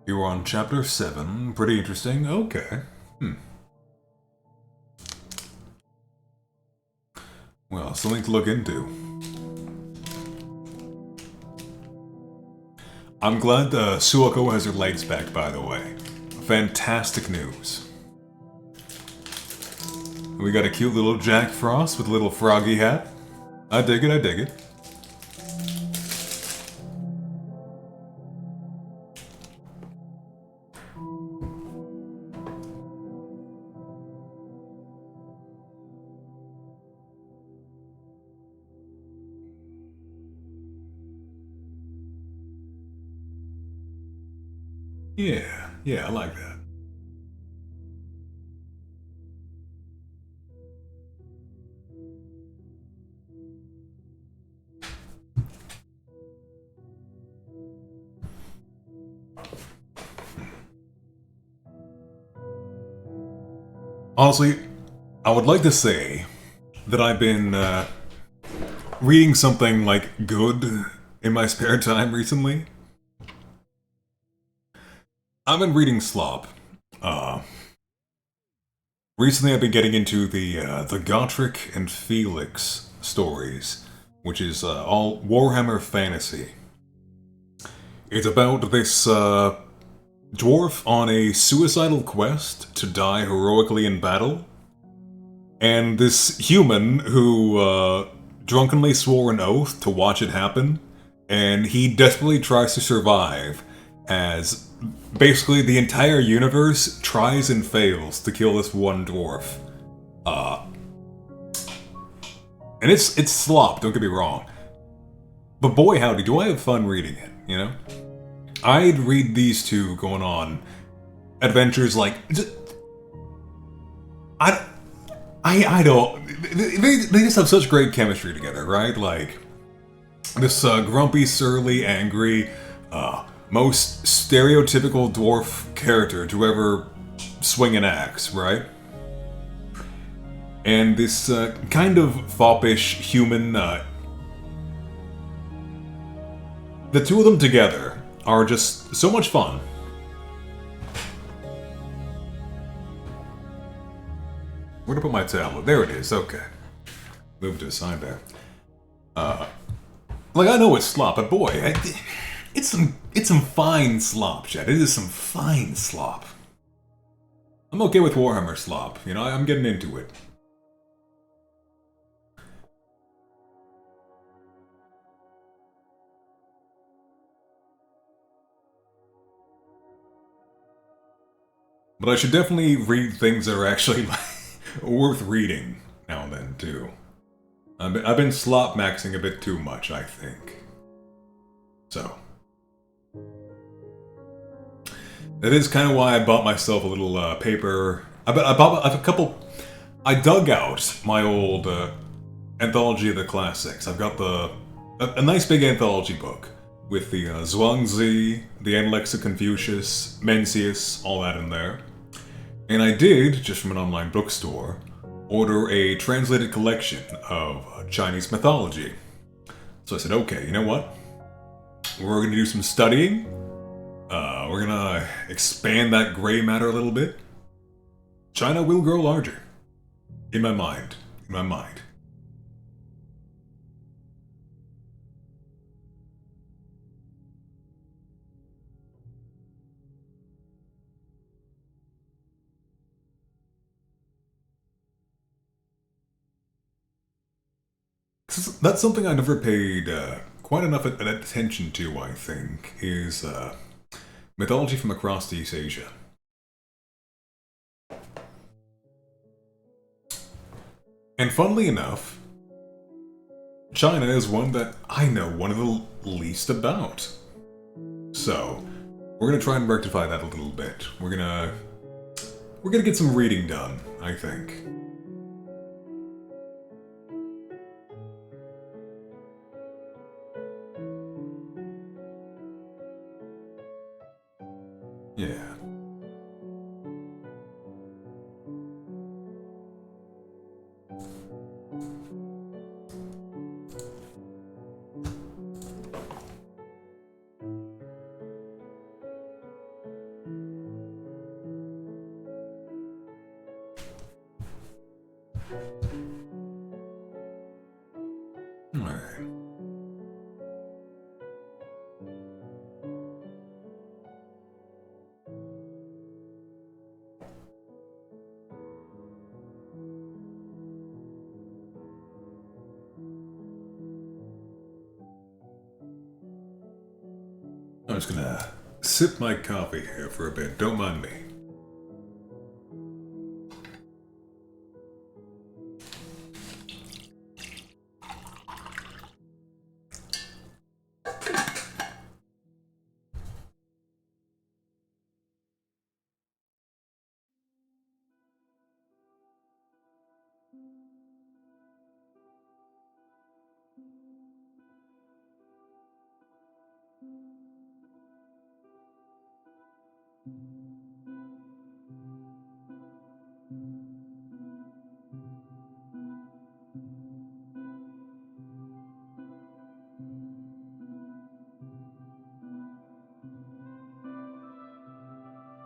You were on chapter 7. Pretty interesting. Okay. Well, something to look into. I'm glad Suoko has her legs back, by the way. Fantastic news. We got a cute little Jack Frost with a little froggy hat. I dig it, I dig it. Yeah, I like that. Honestly, I would like to say that I've been reading something like good in my spare time recently. I've been reading Slop. Recently I've been getting into the Gotrek and Felix stories, which is all Warhammer fantasy. It's about this dwarf on a suicidal quest to die heroically in battle, and this human who drunkenly swore an oath to watch it happen, and he desperately tries to survive as basically the entire universe tries and fails to kill this one dwarf. And it's slop, don't get me wrong. But boy howdy, do I have fun reading it, you know? I'd read these two going on adventures like... I don't... They just have such great chemistry together, right? Like, this grumpy, surly, angry, most stereotypical dwarf character to ever swing an axe, right? And this kind of foppish human... the two of them together are just so much fun. Where to put my tablet? There it is, okay. Move to the side there. Like, I know it's slop, but boy, it's some fine slop, Chad. It is some fine slop. I'm okay with Warhammer slop, you know, I'm getting into it. But I should definitely read things that are actually worth reading now and then, too. I've been slop maxing a bit too much, I think. So. That is kind of why I bought myself a little paper... I bought a couple... I dug out my old Anthology of the Classics. I've got a nice big anthology book with the Zhuangzi, the Analects of Confucius, Mencius, all that in there. And I did, just from an online bookstore, order a translated collection of Chinese mythology. So I said, okay, you know what? We're going to do some studying. We're going to expand that gray matter a little bit. China will grow larger. In my mind. In my mind. That's something I never paid quite enough attention to, I think, is mythology from across East Asia. And funnily enough, China is one that I know one of the least about. So, we're gonna try and rectify that a little bit. We're gonna get some reading done, I think. Yeah. I'm just gonna sip my coffee here for a bit, don't mind me.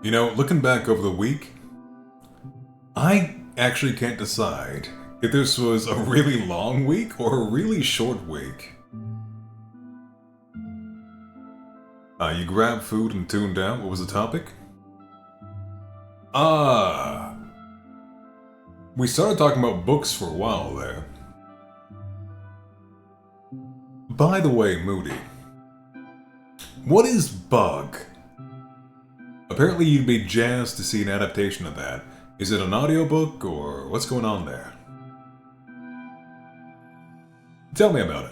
You know, looking back over the week, I actually can't decide if this was a really long week or a really short week. You grabbed food and tuned out. What was the topic? We started talking about books for a while there. By the way, Moody, what is Bug? Apparently you'd be jazzed to see an adaptation of that. Is it an audiobook, or what's going on there? Tell me about it.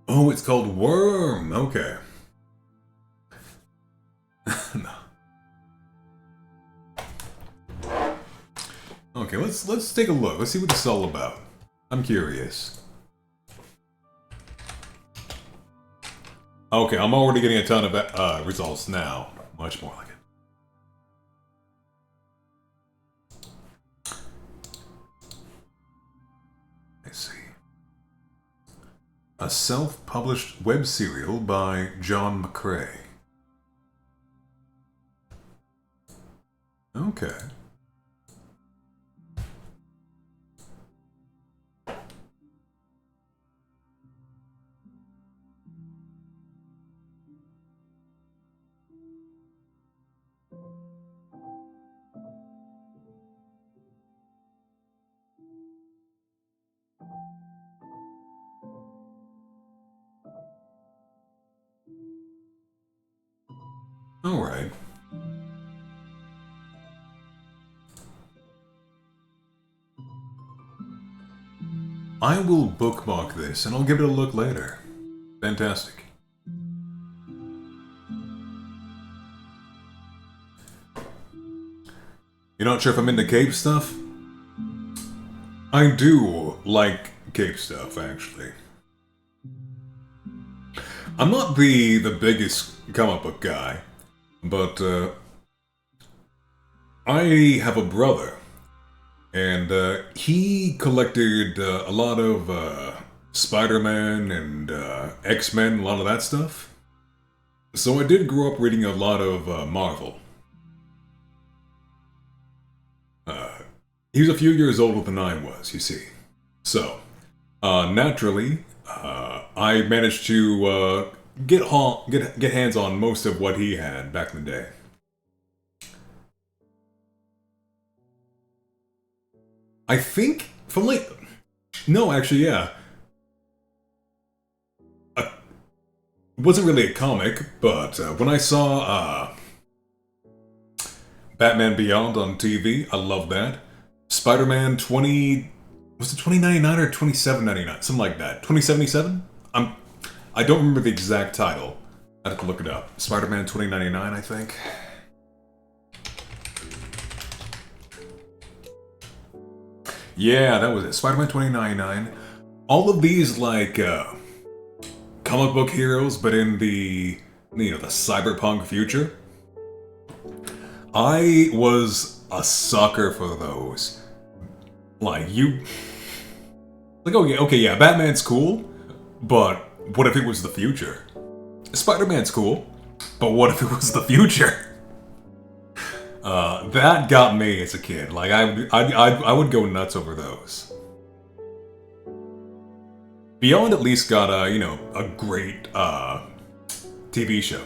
Oh, it's called Worm. Okay. No. Okay, let's take a look. Let's see what this is all about. I'm curious. Okay, I'm already getting a ton of results now. Much more like it. Let's see. A self-published web serial by John McCrae. Okay. Alright. I will bookmark this and I'll give it a look later. Fantastic. You're not sure if I'm into cape stuff? I do like cape stuff, actually. I'm not the biggest comic book guy, but I have a brother, and he collected a lot of Spider-Man and X-Men, a lot of that stuff. So I did grow up reading a lot of Marvel. He was a few years older than I was, you see. So, naturally, I managed to get hands on most of what he had back in the day. I think from like, no, actually, yeah. It wasn't really a comic, but when I saw Batman Beyond on TV, I loved that. Spider-Man 20... Was it 2099 or 2799? Something like that. 2077? I don't remember the exact title. I have to look it up. Spider-Man 2099, I think. Yeah, that was it. Spider-Man 2099. All of these, like, comic book heroes, but in the, you know, the cyberpunk future. I was a sucker for those. Like, okay, yeah, Batman's cool, but what if it was the future? Spider-Man's cool, but what if it was the future? That got me as a kid. Like, I would go nuts over those. Beyond at least got a, you know, a great TV show.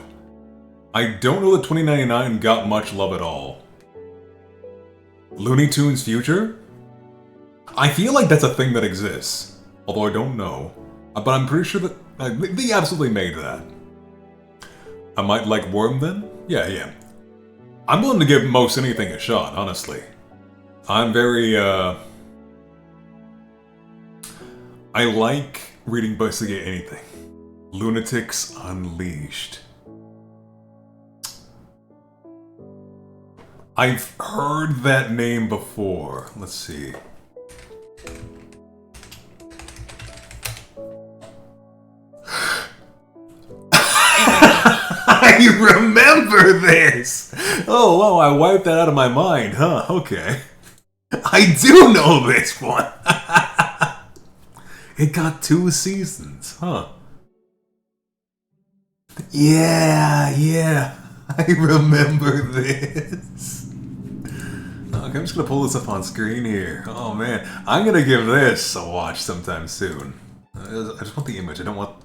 I don't know that 2099 got much love at all. Looney Tunes Future? I feel like that's a thing that exists, although I don't know. But I'm pretty sure that they absolutely made that. I might like Worm then? Yeah. I'm willing to give most anything a shot, honestly. I'm very, I like reading basically anything. Lunatics Unleashed. I've heard that name before. Let's see. I remember this! Oh, wow, I wiped that out of my mind, huh? Okay. I do know this one! It got 2 seasons, huh? Yeah. I remember this. Okay, I'm just gonna pull this up on screen here. Oh man, I'm gonna give this a watch sometime soon. I just want the image, I don't want...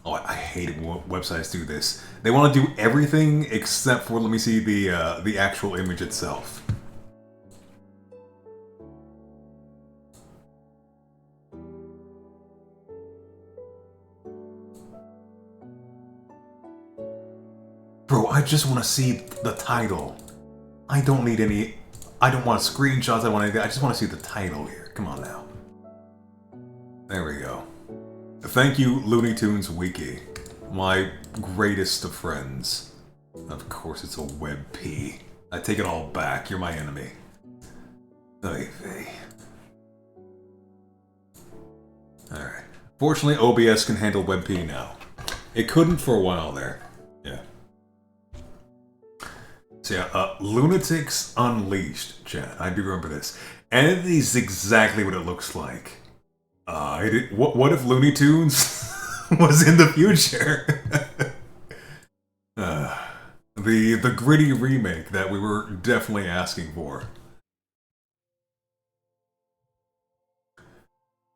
Oh, I hate it when websites do this. They want to do everything except for, let me see, the actual image itself. Bro, I just want to see the title. I don't need any... I don't want screenshots, I just want to see the title here. Come on now. There we go. Thank you, Looney Tunes Wiki. My greatest of friends. Of course it's a WebP. I take it all back, you're my enemy. Oy vey. Alright. Fortunately, OBS can handle WebP now. It couldn't for a while there. Yeah. So yeah, Lunatics Unleashed, chat. I do remember this. And it is exactly what it looks like. What if Looney Tunes was in the future? The gritty remake that we were definitely asking for.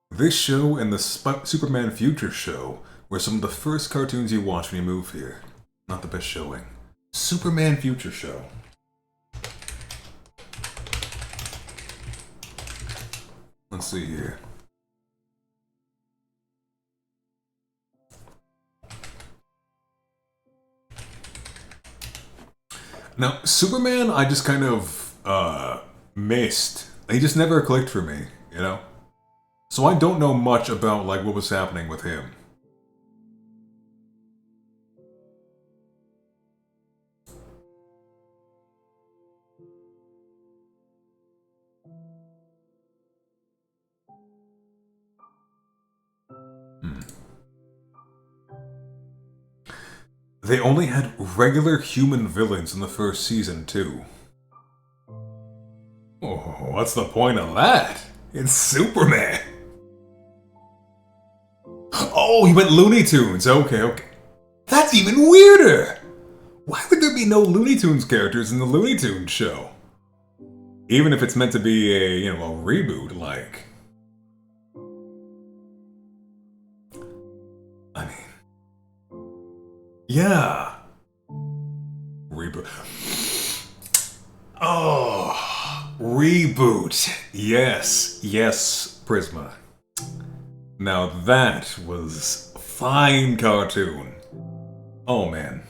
This show and the Superman Future show were some of the first cartoons you watch when you move here. Not the best showing. Superman Future show. Let's see here. Now, Superman, I just kind of, missed. He just never clicked for me, you know? So I don't know much about, like, what was happening with him. They only had regular human villains in the first season, too. Oh, what's the point of that? It's Superman! Oh, he went Looney Tunes! Okay. That's even weirder! Why would there be no Looney Tunes characters in the Looney Tunes show? Even if it's meant to be a, you know, a reboot, like... I mean... Yeah. Reboot. Oh, reboot. Yes, Prisma. Now that was a fine cartoon. Oh man.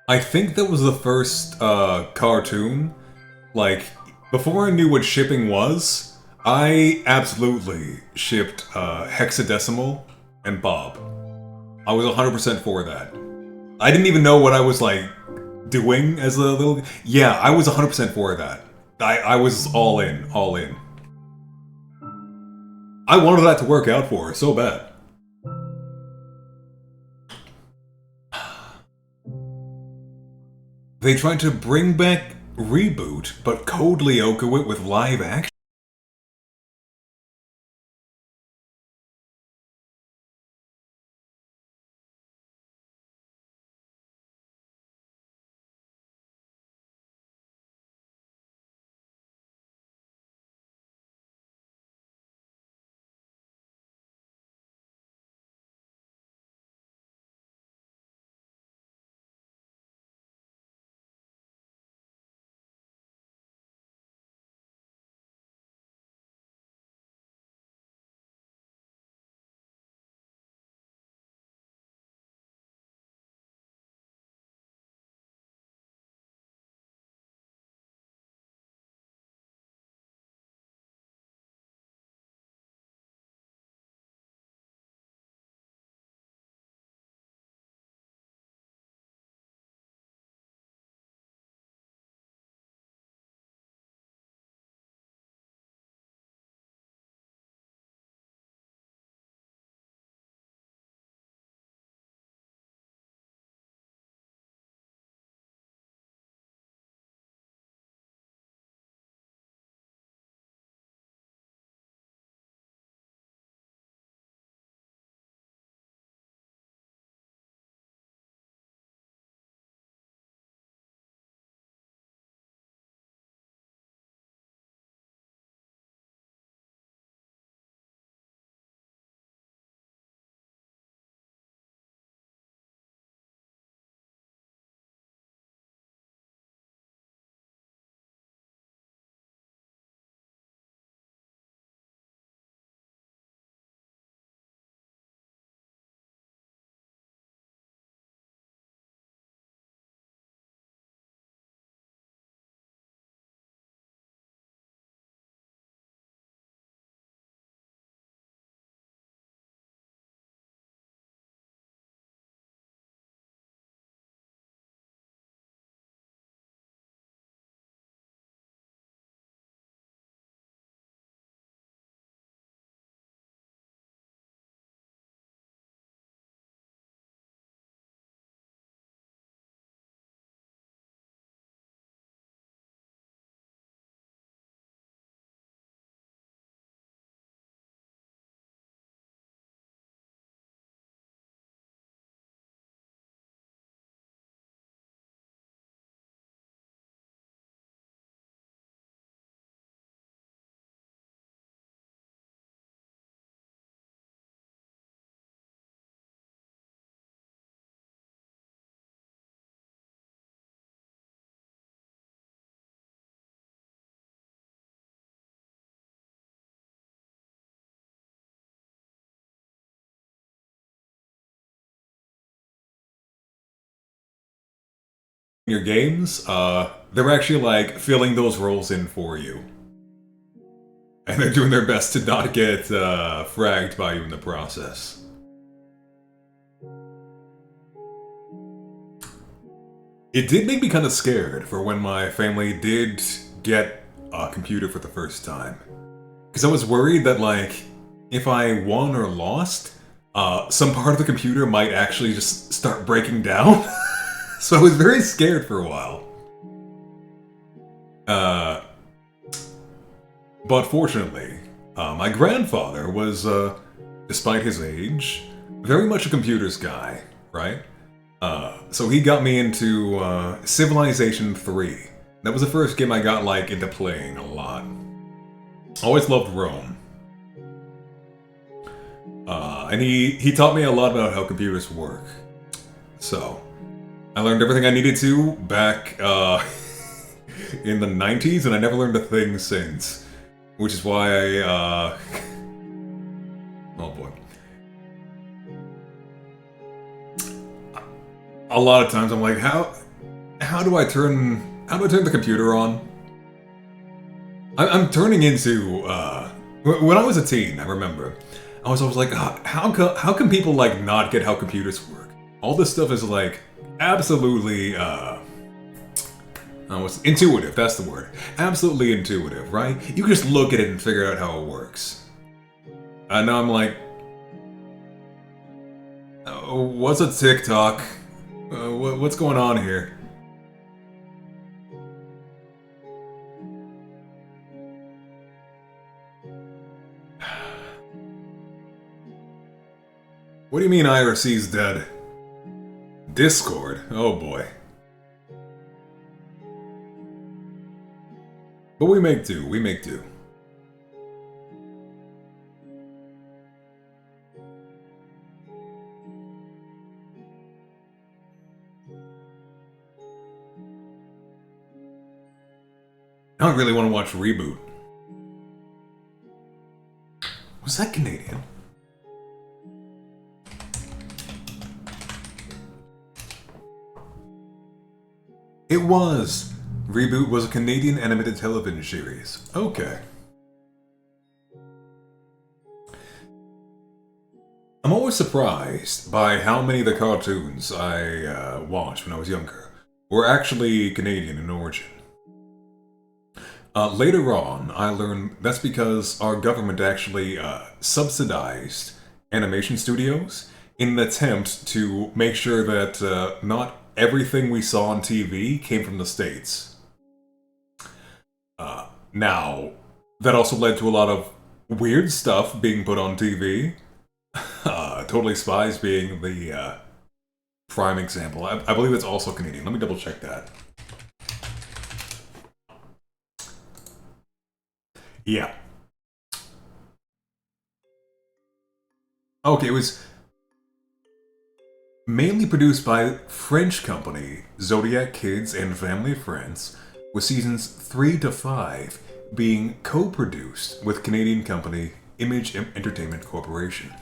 I think that was the first cartoon. Like, before I knew what shipping was, I absolutely shipped Hexadecimal and Bob. I was 100% for that. I didn't even know what I was, like, doing as a little... Yeah, I was 100% for that. I was all in. I wanted that to work out for her so bad. They tried to bring back Reboot, but Code Lyoko it with live action. your games, they're actually like filling those roles in for you. And they're doing their best to not get fragged by you in the process. It did make me kind of scared for when my family did get a computer for the first time. Because I was worried that, like, if I won or lost, some part of the computer might actually just start breaking down. So I was very scared for a while. But fortunately, my grandfather was, despite his age, very much a computers guy, right? So he got me into Civilization 3. That was the first game I got, like, into playing a lot. Always loved Rome. And he taught me a lot about how computers work. So, I learned everything I needed to back in the 90s, and I never learned a thing since. Which is why I, oh boy. A lot of times I'm like, how do I turn the computer on? I'm turning into, when I was a teen, I remember, I was always like, how can people, like, not get how computers work? All this stuff is, like, absolutely, intuitive, that's the word. Absolutely intuitive, right? You can just look at it and figure out how it works. And now I'm like, what's a TikTok? What's going on here? What do you mean IRC's dead? Discord? Oh boy. But we make do, we make do. I don't really want to watch Reboot. Was that Canadian? It was! Reboot was a Canadian animated television series. Okay. I'm always surprised by how many of the cartoons I watched when I was younger were actually Canadian in origin. Later on, I learned that's because our government actually subsidized animation studios in an attempt to make sure that not everything we saw on TV came from the States. Now, that also led to a lot of weird stuff being put on TV. Totally Spies being the prime example. I believe it's also Canadian. Let me double check that. Yeah. Okay, it was mainly produced by French company Zodiac Kids and Family Friends, with seasons 3 to 5 being co-produced with Canadian company Image Entertainment Corporation.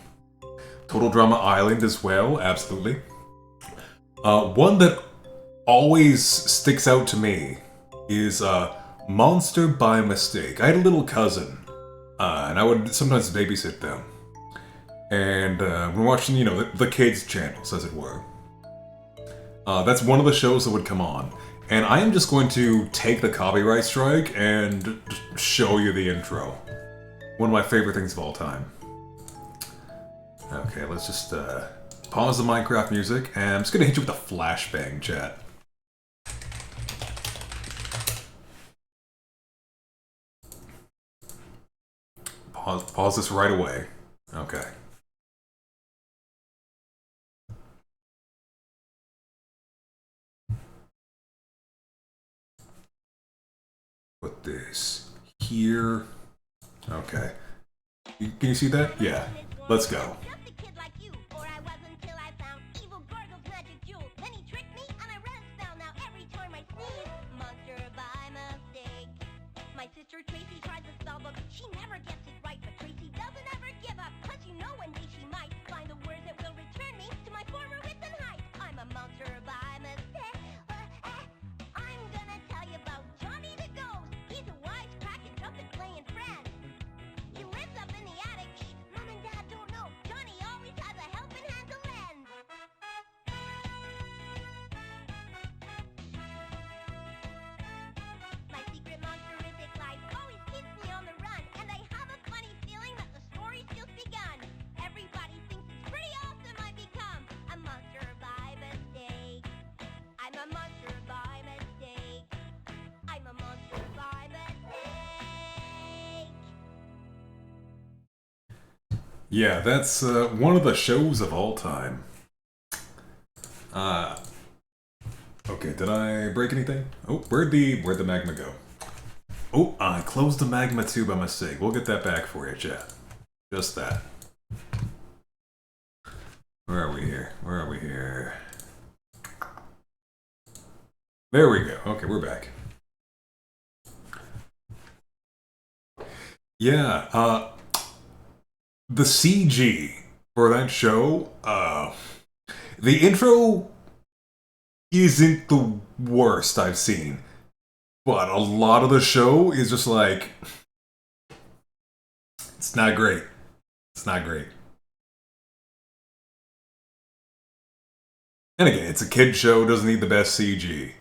Total Drama Island as well, absolutely. One that always sticks out to me is Monster by Mistake. I had a little cousin, and I would sometimes babysit them. And we're watching, you know, the kids' channels, as it were. That's one of the shows that would come on. And I am just going to take the copyright strike and show you the intro. One of my favorite things of all time. Okay, let's just pause the Minecraft music, and I'm just gonna hit you with a flashbang, chat. Pause this right away. Okay. Put this here. Okay. Can you see that? Yeah. Let's go. Yeah, that's one of the shows of all time. Uh, okay, did I break anything? Oh, where'd the magma go? Oh, I closed the magma too by mistake. We'll get that back for you, chat. Just that. Where are we here? Where are we here? There we go. Okay, we're back. Yeah, the CG for that show, the intro isn't the worst I've seen. But a lot of the show is just like, it's not great. It's not great. And again, it's a kid show, doesn't need the best CG.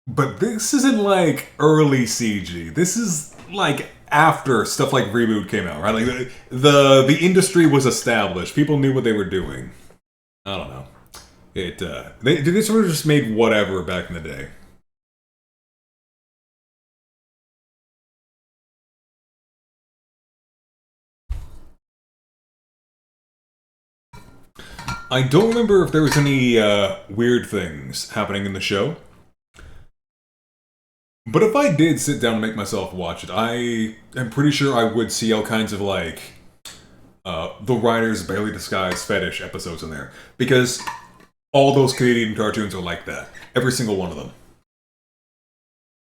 But this isn't like early CG. This is like after stuff like Reboot came out, right? Like the industry was established. People knew what they were doing. I don't know. They sort of just made whatever back in the day. I don't remember if there was any weird things happening in the show. But if I did sit down and make myself watch it, I am pretty sure I would see all kinds of like the writer's barely disguised fetish episodes in there. Because all those Canadian cartoons are like that. Every single one of them.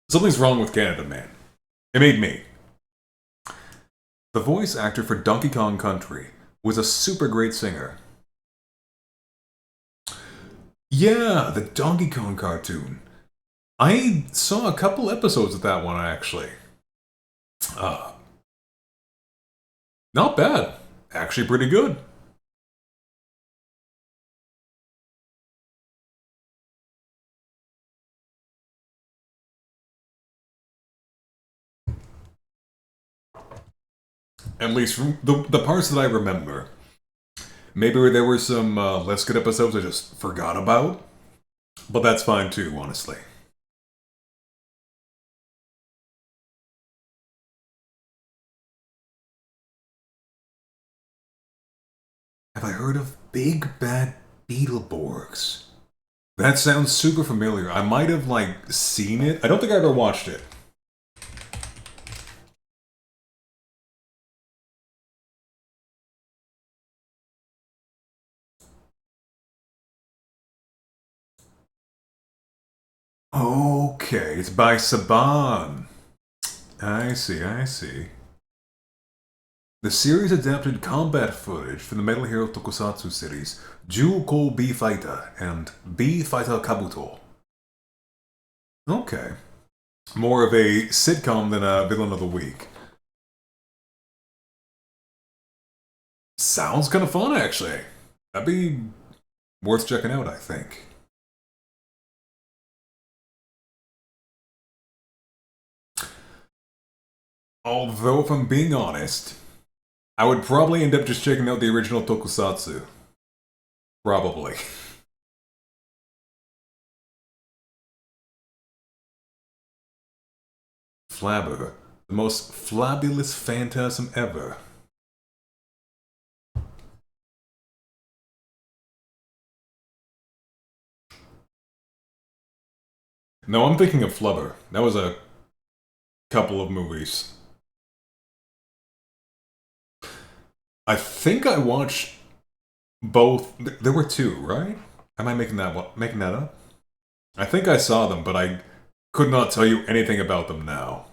Something's wrong with Canada, man. It made me. The voice actor for Donkey Kong Country was a super great singer. Yeah, the Donkey Kong cartoon. I saw a couple episodes of that one, actually. Uh, Not bad. Actually pretty good. At least from the parts that I remember. Maybe there were some less good episodes I just forgot about. But that's fine too, honestly. Have I heard of Big Bad Beetleborgs? That sounds super familiar. I might have, like, seen it. I don't think I ever watched it. Okay, it's by Saban. I see, I see. The series adapted combat footage from the Metal Hero Tokusatsu series, Juko B Fighter and B Fighter Kabuto. Okay. More of a sitcom than a villain of the week. Sounds kind of fun, actually. That'd be worth checking out, I think. Although, if I'm being honest, I would probably end up just checking out the original Tokusatsu. Probably. Flabber. The most flabulous phantasm ever. No, I'm thinking of Flubber. That was a couple of movies. I think I watched both. There were two, right? Am I making that up? I think I saw them, but I could not tell you anything about them now.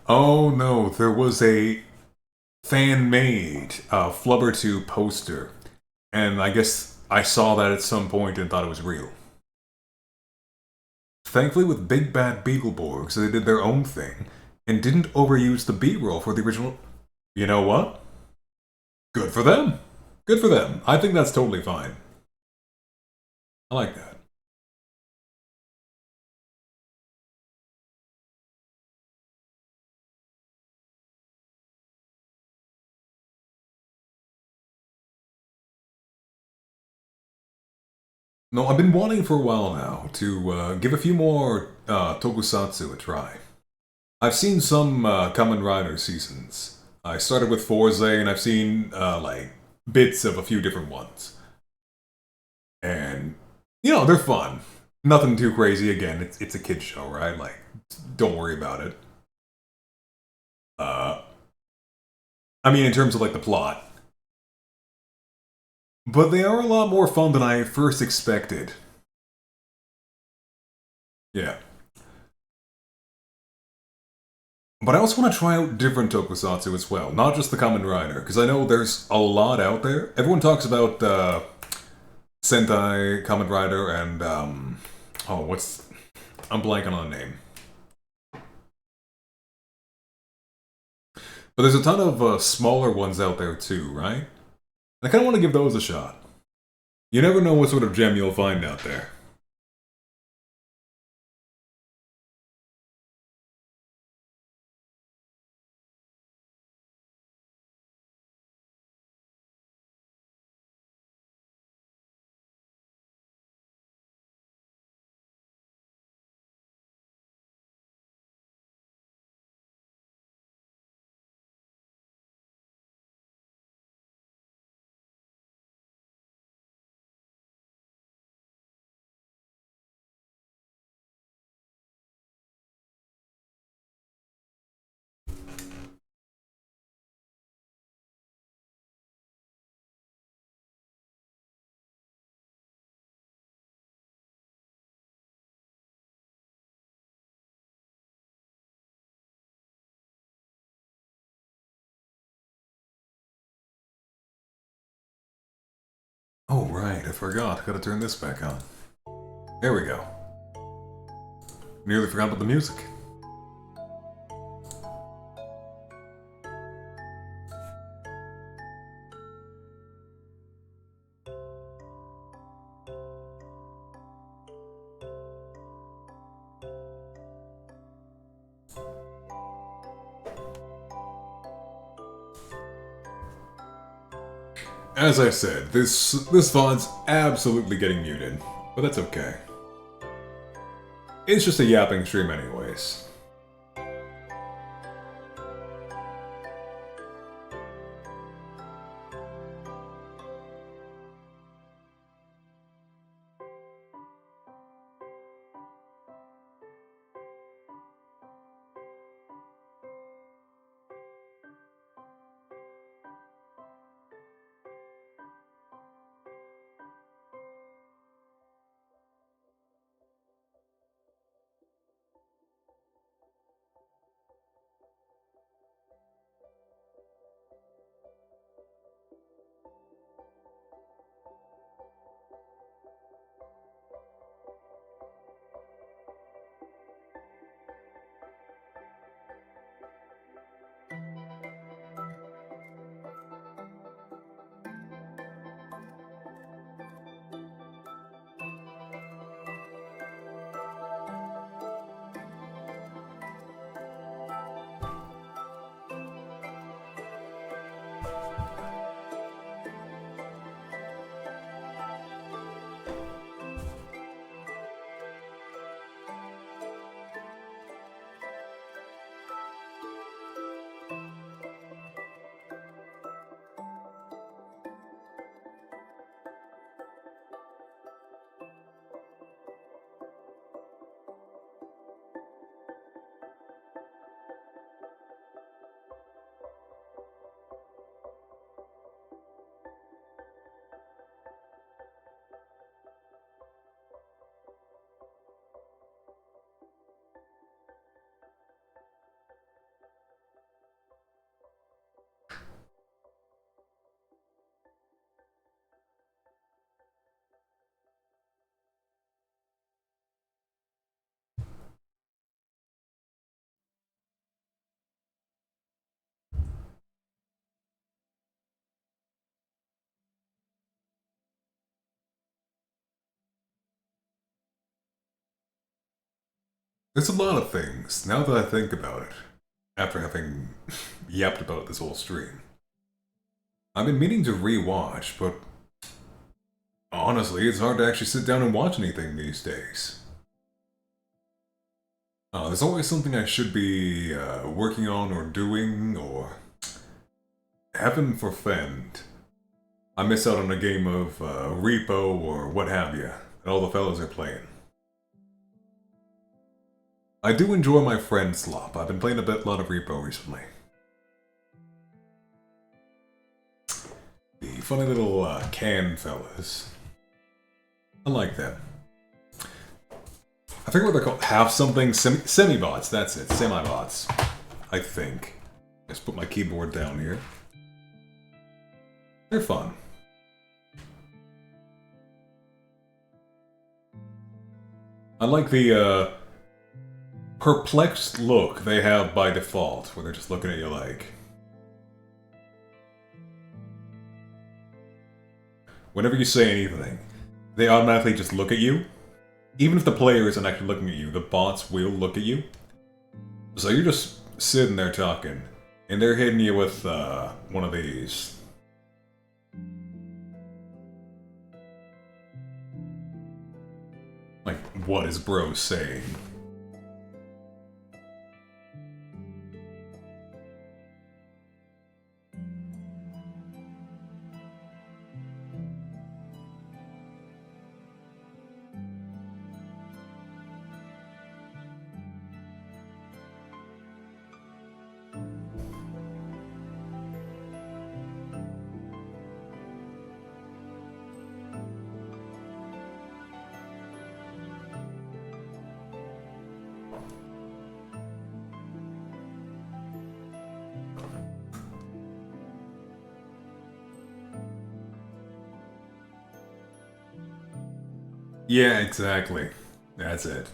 Oh no, there was a fan-made Flubber 2 poster, and I guess I saw that at some point and thought it was real. Thankfully, with Big Bad Beetleborgs, they did their own thing and didn't overuse the B-roll for the original. You know what? Good for them. Good for them. I think that's totally fine. I like that. No, I've been wanting for a while now to give a few more tokusatsu a try. I've seen some Kamen Rider seasons. I started with Forze, and I've seen like bits of a few different ones. And they're fun. Nothing too crazy. Again, it's a kid show, right? Like, don't worry about it. Uh, I mean, in terms of like the plot, but they are a lot more fun than I first expected. Yeah. But I also want to try out different tokusatsu as well, not just the Kamen Rider, because I know there's a lot out there. Everyone talks about Sentai, Kamen Rider, and I'm blanking on the name. But there's a ton of smaller ones out there too, right? I kind of want to give those a shot. You never know what sort of gem you'll find out there. Oh, right, I forgot. Gotta turn this back on. There we go. Nearly forgot about the music. As I said, this font's absolutely getting muted, but that's okay. It's just a yapping stream anyways. There's a lot of things, now that I think about it, after having yapped about this whole stream. I've been meaning to rewatch, but honestly, it's hard to actually sit down and watch anything these days. There's always something I should be working on or doing, or heaven forfend, I miss out on a game of Repo or what have you, that all the fellas are playing. I do enjoy my friend slop. I've been playing a lot of Repo recently. The funny little can fellas. I like them. I forget what they're called. Half something, semi-bots, that's it, semi-bots. I think. Let's put my keyboard down here. They're fun. I like the perplexed look they have by default, where they're just looking at you like... Whenever you say anything, they automatically just look at you. Even if the player isn't actually looking at you, the bots will look at you. So you're just sitting there talking, and they're hitting you with one of these. Like, what is bro saying? Yeah, exactly. That's it.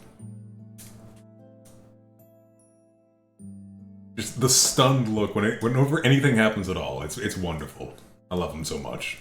Just the stunned look whenever anything happens at all. It's wonderful. I love them so much.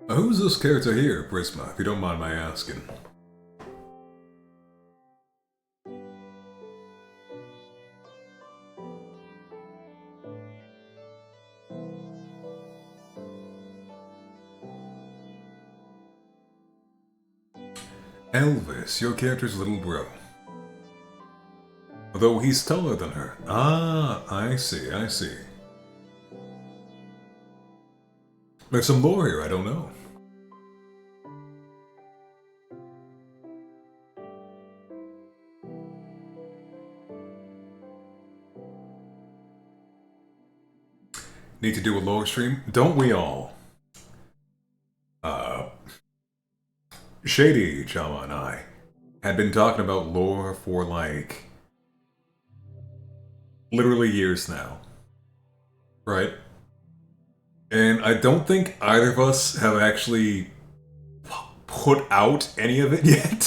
Who's this character here, Prisma, if you don't mind my asking? Elvis, your character's little bro. Although he's taller than her. Ah, I see, I see. There's some lore here, I don't know. Need to do a lore stream? Don't we all? Shady, Chama, and I had been talking about lore for like... literally years now. Right? And I don't think either of us have actually put out any of it yet.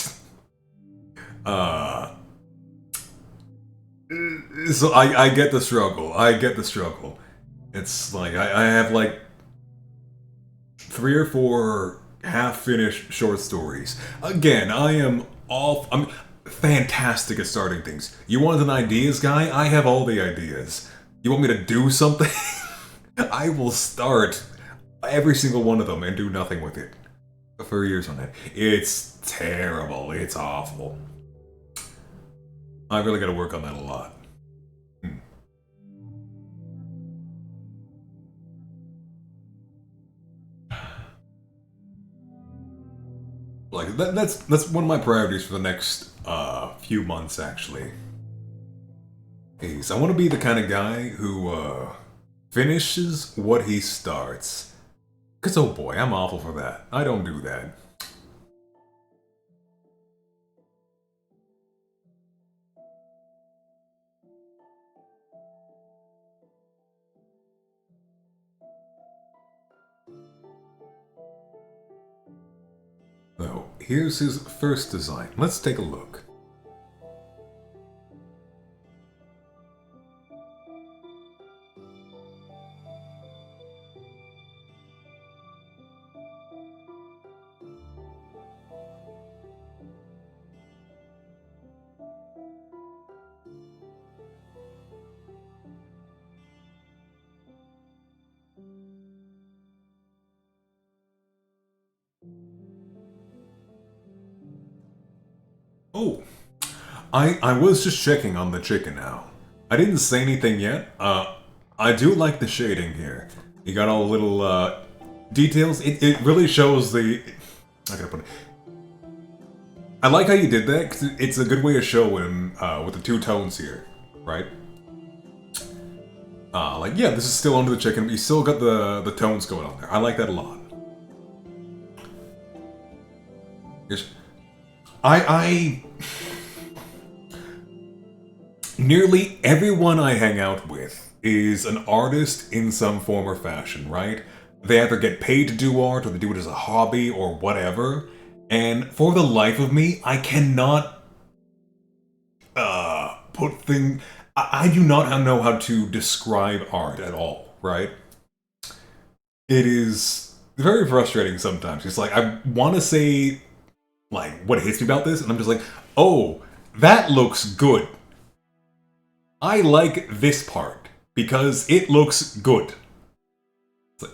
So I get the struggle. I get the struggle. It's like, I have like 3 or 4 half-finished short stories. Again, I'm fantastic at starting things. You want an ideas guy? I have all the ideas. You want me to do something? I will start every single one of them and do nothing with it for years on it. It's terrible. It's awful. I really got to work on that a lot. That's one of my priorities for the next few months, actually. Is I want to be the kind of guy who finishes what he starts. Cause oh boy, I'm awful for that. I don't do that. So, here's his first design. Let's take a look. Oh, I was just checking on the chicken now. I didn't say anything yet. I do like the shading here. You got all the little details. It really shows the. I gotta put it. I like how you did that because it's a good way of showing with the two tones here, right? Like yeah, this is still under the chicken, but you still got the tones going on there. I like that a lot. I nearly everyone I hang out with is an artist in some form or fashion, right? They either get paid to do art, or they do it as a hobby, or whatever. And for the life of me, I cannot put things. I do not know how to describe art at all, right? It is very frustrating sometimes. It's like I want to say like what hits me about this, and I'm just like, oh, that looks good. I like this part because it looks good. It's like,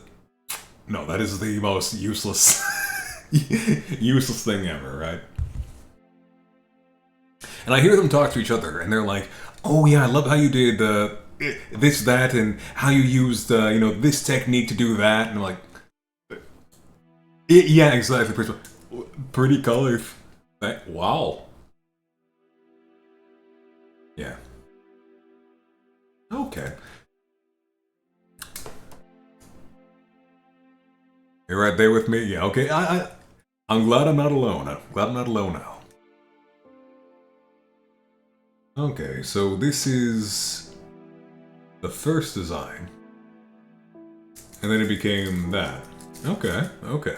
no, that is the most useless, useless thing ever, right? And I hear them talk to each other, and they're like, oh yeah, I love how you did this, that, and how you used, you know, this technique to do that, and I'm like, yeah, exactly, pretty colors. Wow. Yeah. Okay. You're right there with me? Yeah, okay. I'm glad I'm not alone. I'm glad I'm not alone now. Okay, so this is the first design. And then it became that. Okay, okay.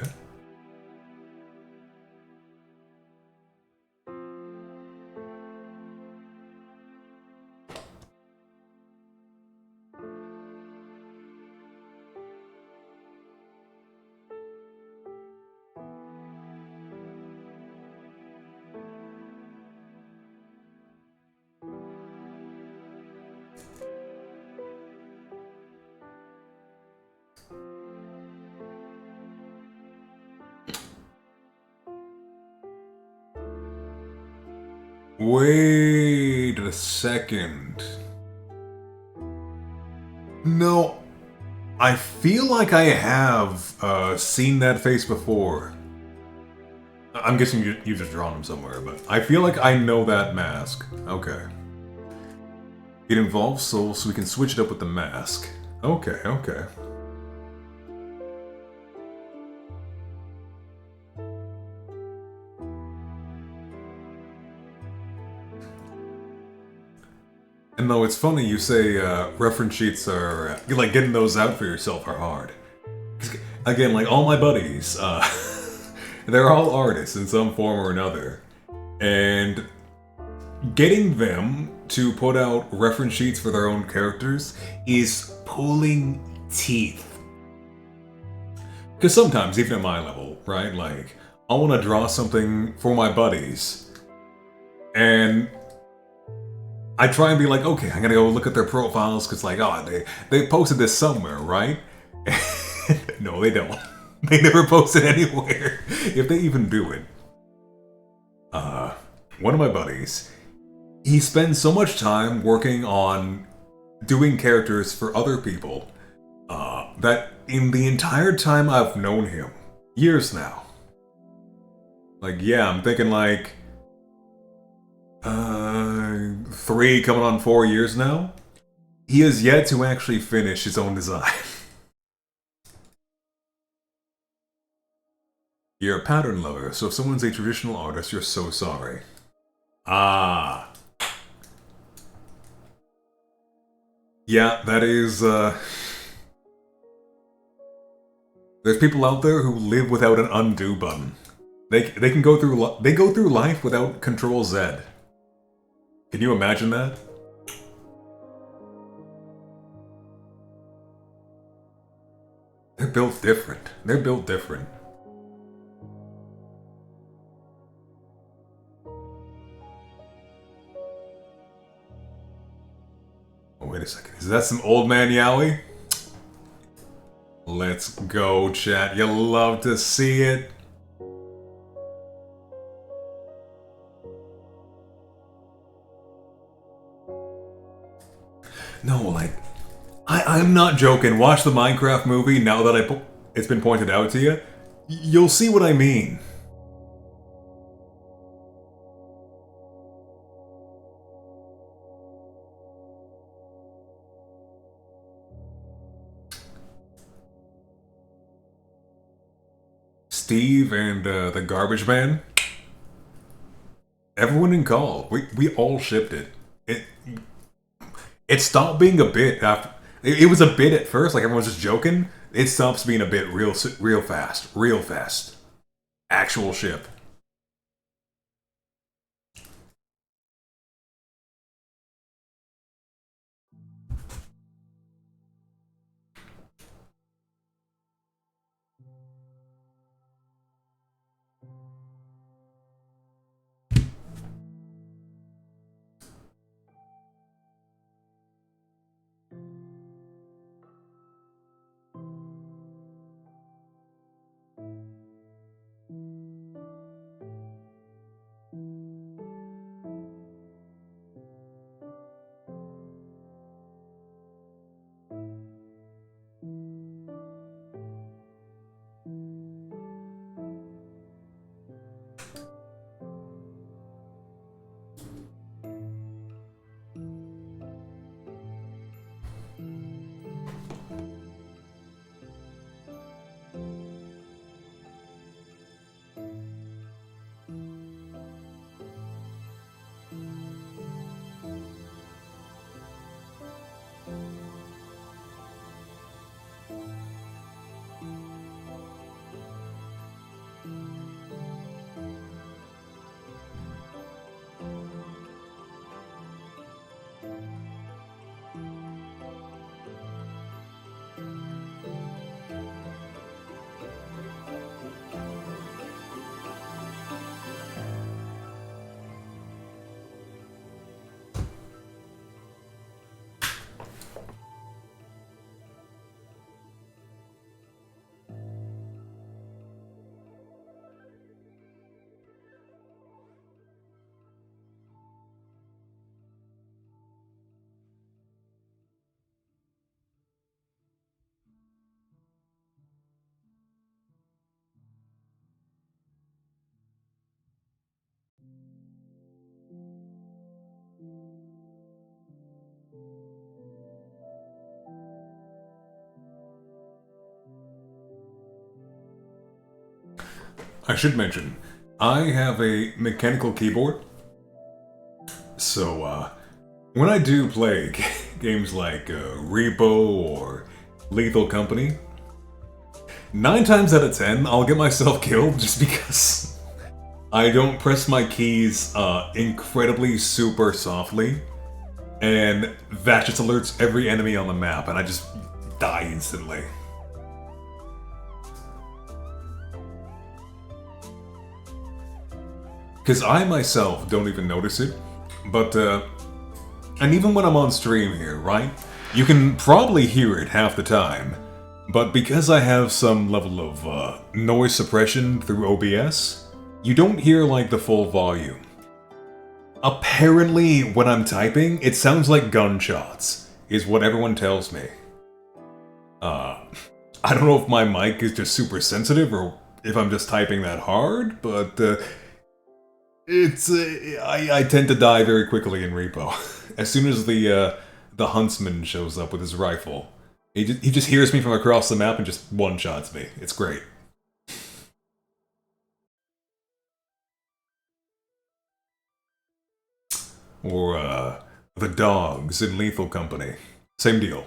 Wait a second. No, I feel like I have seen that face before. I'm guessing you just drawn him somewhere, but I feel like I know that mask. Okay. It involves souls, so we can switch it up with the mask. Okay, okay. And though it's funny you say reference sheets are, like, getting those out for yourself are hard. Again, like, all my buddies, they're all artists in some form or another. And getting them to put out reference sheets for their own characters is pulling teeth. Because sometimes, even at my level, right, like, I want to draw something for my buddies, and I try and be like, okay, I'm gonna go look at their profiles, because, like, oh, they posted this somewhere, right? No, they don't. They never post it anywhere, if they even do it. One of my buddies, he spends so much time working on doing characters for other people, that in the entire time I've known him, years now, Like, yeah, I'm thinking like 3 coming on 4 years now. He has yet to actually finish his own design. You're a pattern lover, so if someone's a traditional artist, you're so sorry. Ah. Yeah, that is, there's people out there who live without an undo button. They can go through life without Control Z. Can you imagine that? They're built different. They're built different. Oh, wait a second. Is that some old man Yowie? Let's go, chat. You love to see it. No, like, I'm not joking. Watch the Minecraft movie now that it's been pointed out to you. You'll see what I mean. Steve and the Garbage Man. Everyone in call. We all shipped it. It stopped being a bit after. It was a bit at first, like everyone was just joking. It stops being a bit real fast. Real fast. Actual ship. I should mention, I have a mechanical keyboard, so when I do play games like Repo or Lethal Company, 9 times out of 10 I'll get myself killed just because I don't press my keys incredibly super softly, and that just alerts every enemy on the map and I just die instantly. Because I myself don't even notice it, but, and even when I'm on stream here, right? You can probably hear it half the time, but because I have some level of noise suppression through OBS, you don't hear like the full volume. Apparently, when I'm typing, it sounds like gunshots, is what everyone tells me. I don't know if my mic is just super sensitive or if I'm just typing that hard, but I tend to die very quickly in Repo. As soon as the huntsman shows up with his rifle, he just hears me from across the map and just one-shots me. It's great. Or the dogs in Lethal Company. Same deal.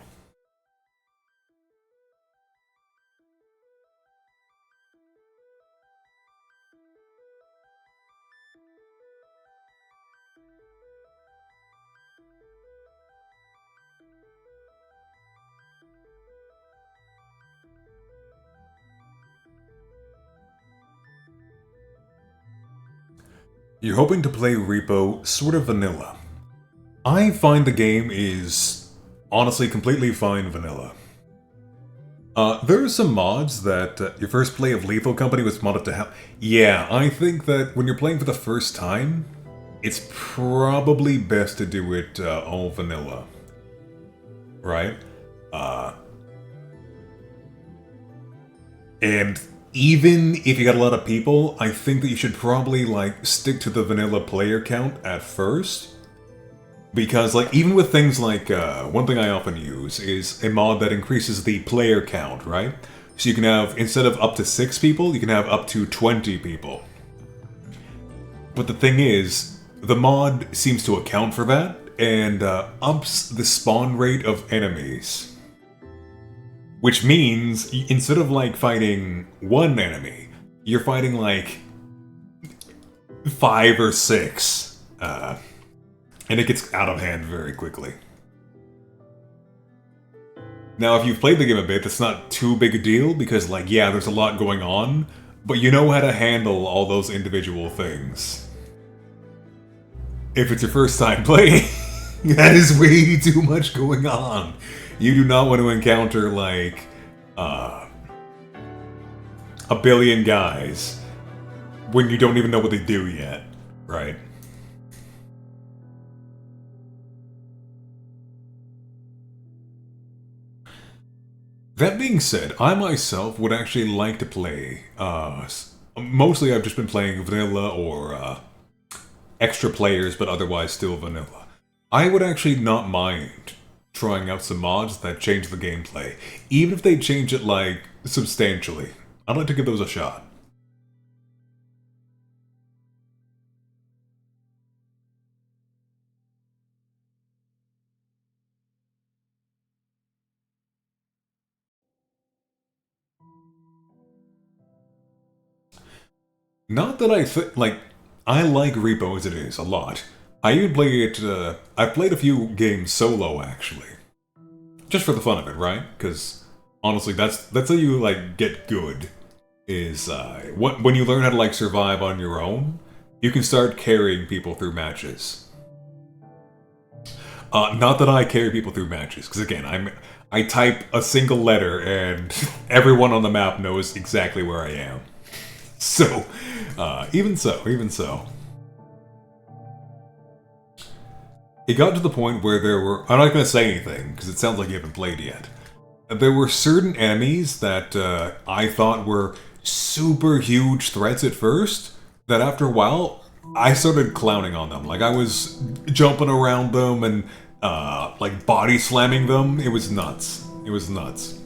You're hoping to play Repo sort of vanilla. I find the game is honestly completely fine vanilla. There are some mods that your first play of Lethal Company was modded to hell. Yeah, I think that when you're playing for the first time, it's probably best to do it all vanilla. Right? And even if you got a lot of people, I think that you should probably, like, stick to the vanilla player count at first. Because, like, even with things like, one thing I often use is a mod that increases the player count, right? So you can have, instead of up to 6 people, you can have up to 20 people. But the thing is, the mod seems to account for that, and ups the spawn rate of enemies. Which means, instead of, like, fighting one enemy, you're fighting, like, 5 or 6. And it gets out of hand very quickly. Now, if you've played the game a bit, that's not too big a deal, because, like, yeah, there's a lot going on, but you know how to handle all those individual things. If it's your first time playing, that is way too much going on. You do not want to encounter, like, a billion guys when you don't even know what they do yet, right? That being said, I myself would actually like to play, mostly I've just been playing vanilla or extra players, but otherwise still vanilla. I would actually not mind trying out some mods that change the gameplay, even if they change it, like, substantially. I'd like to give those a shot. Not that I like Repo as it is, a lot. I even play it, I've played a few games solo, actually. Just for the fun of it, right? Because, honestly, that's how you, like, get good. Is, when you learn how to, like, survive on your own, you can start carrying people through matches. Not that I carry people through matches, because again, I type a single letter and everyone on the map knows exactly where I am. So, even so. It got to the point where there were... I'm not going to say anything, because it sounds like you haven't played yet. There were certain enemies that I thought were super huge threats at first, that after a while, I started clowning on them. Like, I was jumping around them and, like, body slamming them. It was nuts. It was nuts.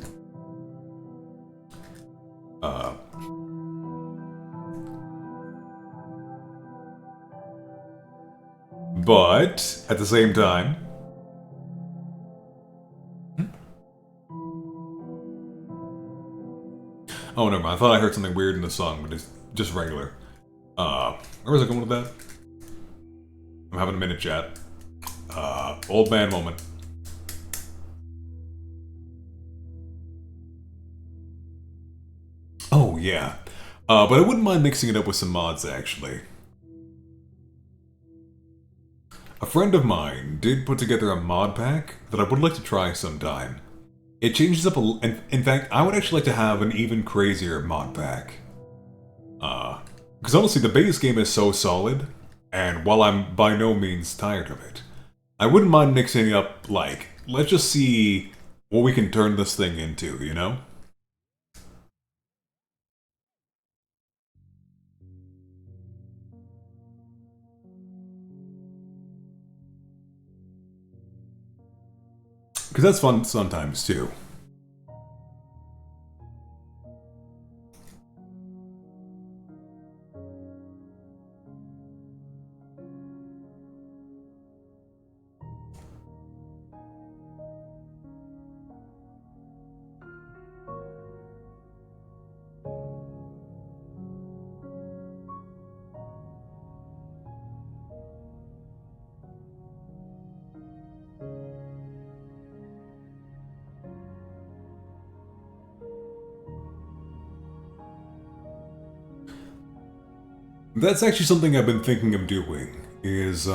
But, at the same time... Oh, never mind. I thought I heard something weird in the song, but it's just regular. Where was I going with that? I'm having a minute chat. Old man moment. Oh, yeah. But I wouldn't mind mixing it up with some mods, actually. A friend of mine did put together a mod pack that I would like to try sometime. It changes up in fact, I would actually like to have an even crazier mod pack. Because honestly, the base game is so solid, and while I'm by no means tired of it, I wouldn't mind mixing up, like, let's just see what we can turn this thing into, you know? Because that's fun sometimes, too. That's actually something I've been thinking of doing, is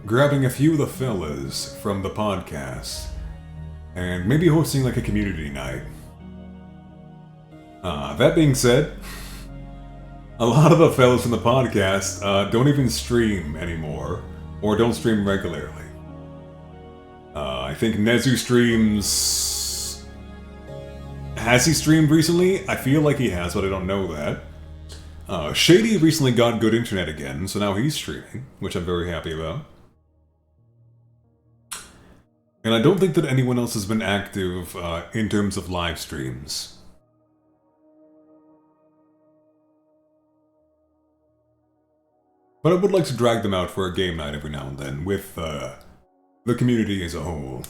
grabbing a few of the fellas from the podcast and maybe hosting like a community night. That being said, a lot of the fellas from the podcast don't even stream anymore, or don't stream regularly. I think Nezu streams... Has he streamed recently? I feel like he has, but I don't know that. Shady recently got good internet again, so now he's streaming, which I'm very happy about. And I don't think that anyone else has been active in terms of live streams. But I would like to drag them out for a game night every now and then, with the community as a whole.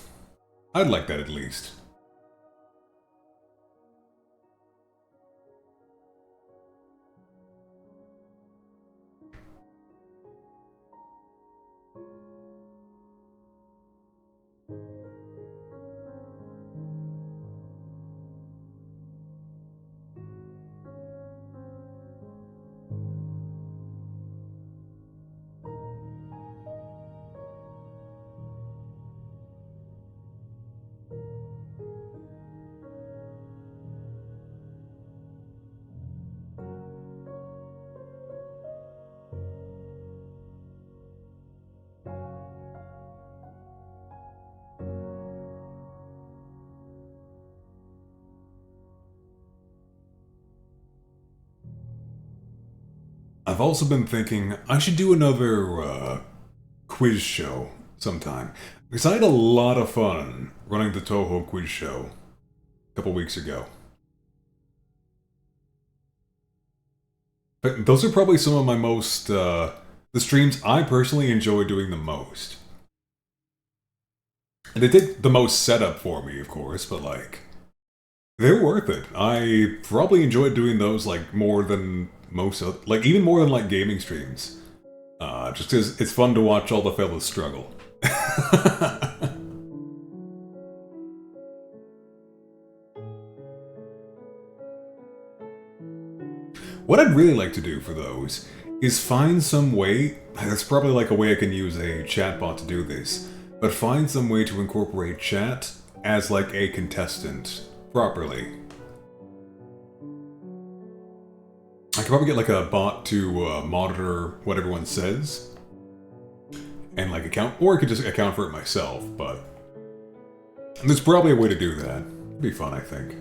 I'd like that at least. I've also been thinking I should do another quiz show sometime. Because I had a lot of fun running the Toho quiz show a couple weeks ago. But those are probably some of my most, the streams I personally enjoy doing the most. And they take the most setup for me, of course, but like, they're worth it. I probably enjoyed doing those like more than most of, like even more than like gaming streams. Just because it's fun to watch all the fellas struggle. What I'd really like to do for those is find some way, that's probably like a way I can use a chatbot to do this, but find some way to incorporate chat as like a contestant properly. I could probably get like a bot to monitor what everyone says and like account, or I could just account for it myself, but there's probably a way to do that. It'd be fun, I think.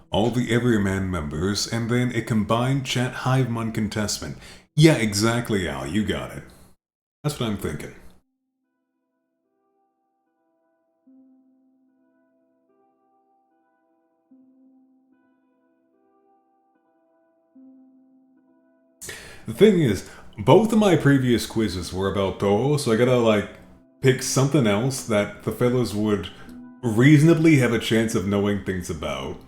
All the Everyman members, and then a combined chat Hivemon contestant. Yeah, exactly, Al, you got it. That's what I'm thinking. The thing is, both of my previous quizzes were about Toho, so I gotta, like, pick something else that the fellows would reasonably have a chance of knowing things about.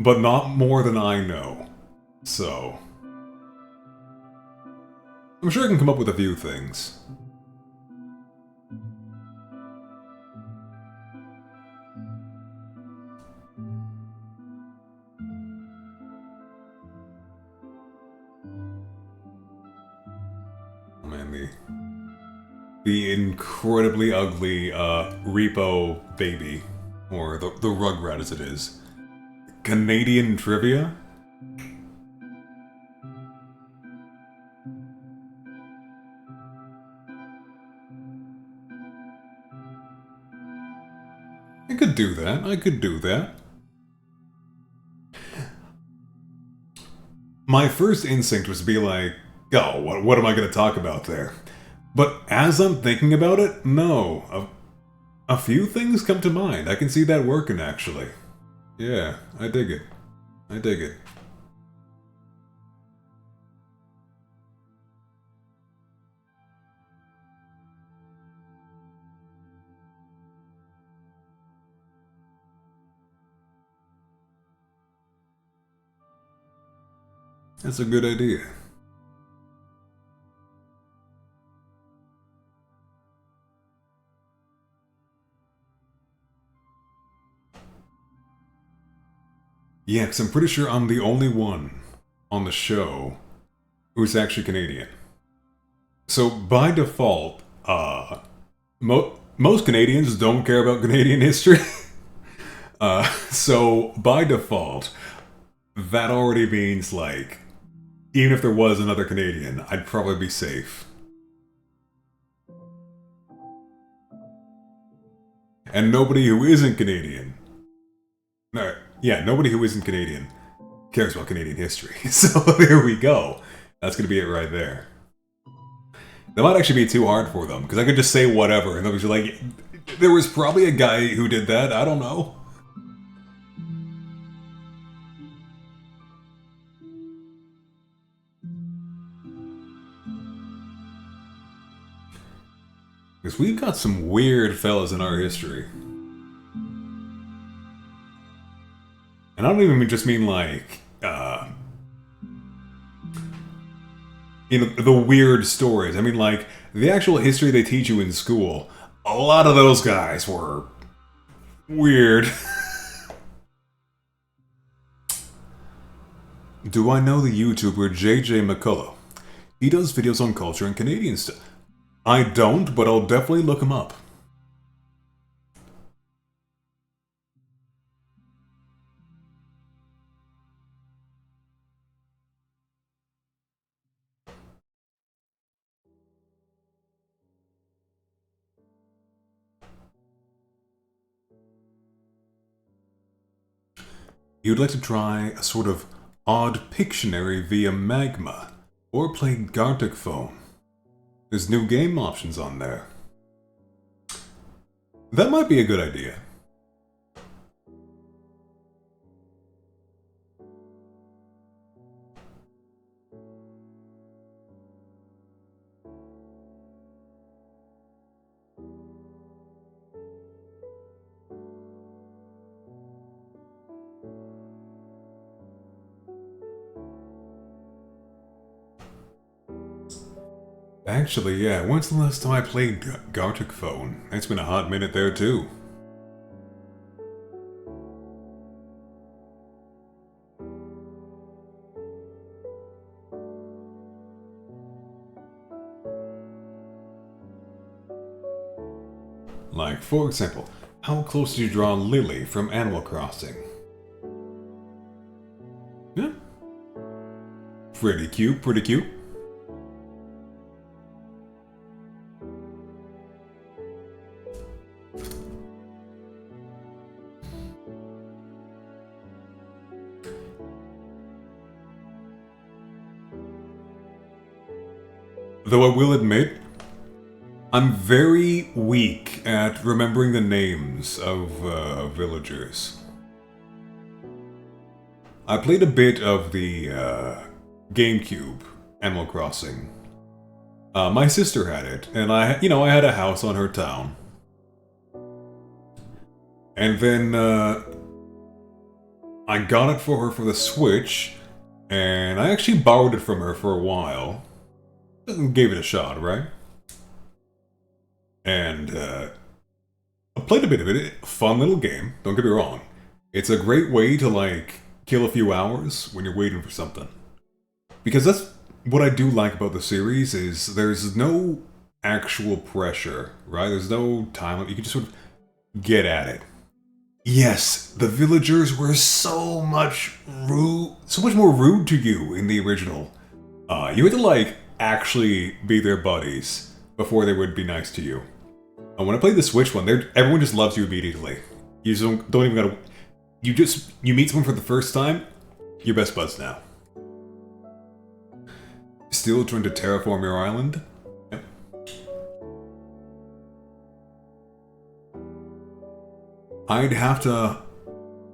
But not more than I know. So... I'm sure I can come up with a few things. and the incredibly ugly Repo Baby, or the Rugrat as it is. Canadian trivia? I could do that. I could do that. My first instinct was to be like, oh, what am I going to talk about there? But as I'm thinking about it, no. A few things come to mind. I can see that working, actually. Yeah, I dig it. I dig it. That's a good idea. Yeah, because I'm pretty sure I'm the only one on the show who's actually Canadian. So by default, most Canadians don't care about Canadian history. So by default, that already means, like, even if there was another Canadian, I'd probably be safe. And nobody who isn't Canadian... No, yeah, nobody who isn't Canadian cares about Canadian history. So there we go. That's gonna be it right there. That might actually be too hard for them, because I could just say whatever, and they'll be like, there was probably a guy who did that, I don't know. Because we've got some weird fellas in our history. And I don't even just mean like, you know, the weird stories. I mean like, the actual history they teach you in school, a lot of those guys were weird. Do I know the YouTuber JJ McCullough? He does videos on culture and Canadian stuff. I don't, but I'll definitely look him up. You'd like to try a sort of odd Pictionary via Magma, or play Gartic Phone. There's new game options on there. That might be a good idea. Actually, yeah, when's the last time I played Gartic Phone? It's been a hot minute there, too. Like, for example, how close did you draw Lily from Animal Crossing? Yeah. Pretty cute, pretty cute. Though I will admit, I'm very weak at remembering the names of villagers. I played a bit of the GameCube Animal Crossing. My sister had it, and I had a house on her town. And then I got it for her for the Switch, and I actually borrowed it from her for a while. Gave it a shot, right? And I played a bit of it. Fun little game, don't get me wrong. It's a great way to, like, kill a few hours when you're waiting for something. Because what I do like about the series is there's no actual pressure, right? There's no time. You can just sort of get at it. Yes, the villagers were so much more rude to you in the original. You had to like actually be their buddies before they would be nice to you. And when I played the Switch one, everyone just loves you immediately. You just don't even gotta. You meet someone for the first time, you're best buds now. Still trying to terraform your island? Yep. I'd have to.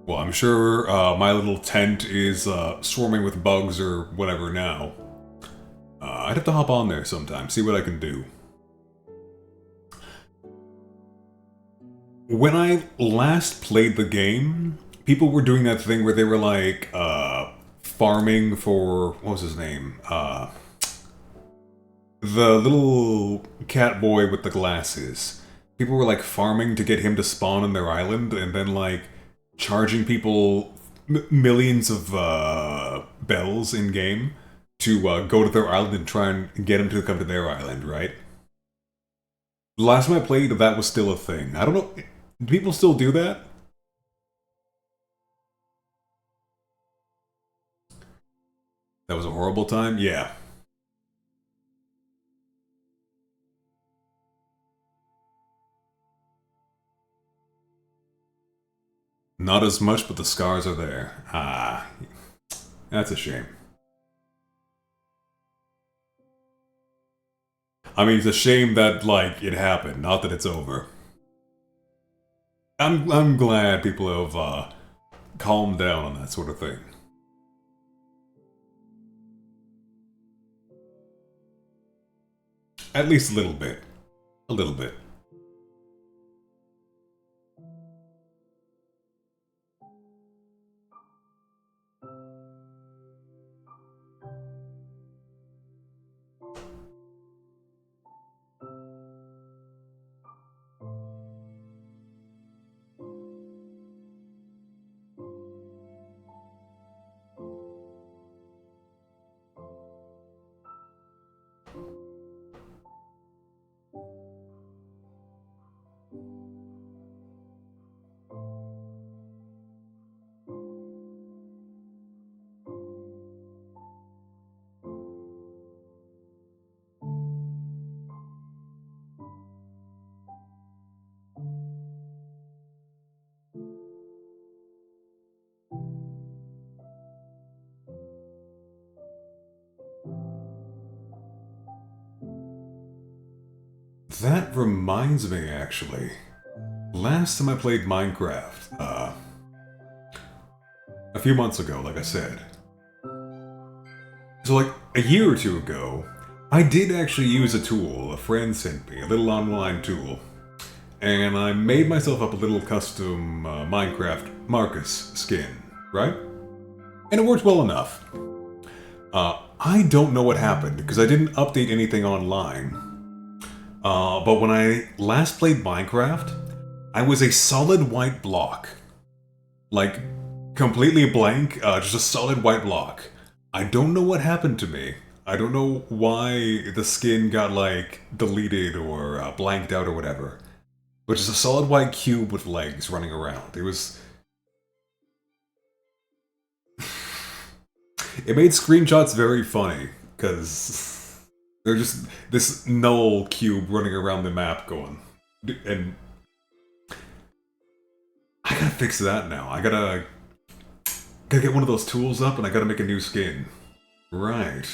Well, I'm sure my little tent is swarming with bugs or whatever now. I'd have to hop on there sometime, see what I can do. When I last played the game, people were doing that thing where they were like farming for what was his name? The little cat boy with the glasses. People were like farming to get him to spawn on their island, and then like charging people millions of bells in game to go to their island and try and get him to come to their island, right? The last time I played, that was still a thing. I don't know. Do people still do that? That was a horrible time? Yeah. Not as much, but the scars are there. Ah. That's a shame. I mean, it's a shame that, like, it happened, not that it's over. I'm glad people have calmed down on that sort of thing. At least a little bit. A little bit. That reminds me, actually. Last time I played Minecraft, a few months ago, like I said. So like, a year or two ago, I did actually use a tool a friend sent me, a little online tool. And I made myself up a little custom Minecraft Marcus skin, right? And it worked well enough. I don't know what happened, because I didn't update anything online. But when I last played Minecraft, I was a solid white block. Like, completely blank, just a solid white block. I don't know what happened to me. I don't know why the skin got, like, deleted or blanked out or whatever. But just a solid white cube with legs running around. It was... It made screenshots very funny, because they're just this null cube running around the map going. And I gotta fix that now. I gotta get one of those tools up and I gotta make a new skin. Right.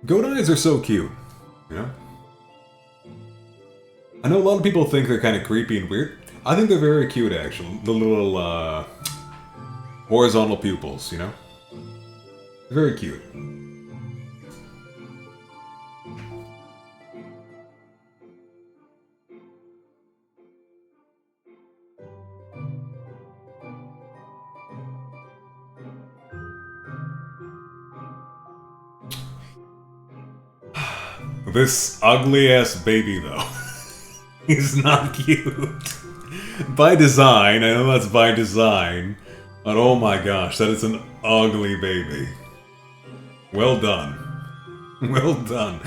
Goat eyes are so cute, you know? I know a lot of people think they're kind of creepy and weird. I think they're very cute, actually. The little, horizontal pupils, you know? Very cute. This ugly-ass baby, though, is not cute. By design, I know that's by design, but oh my gosh, that is an ugly baby. Well done. Well done.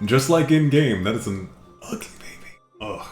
Just like in-game, that is an ugly baby. Ugh.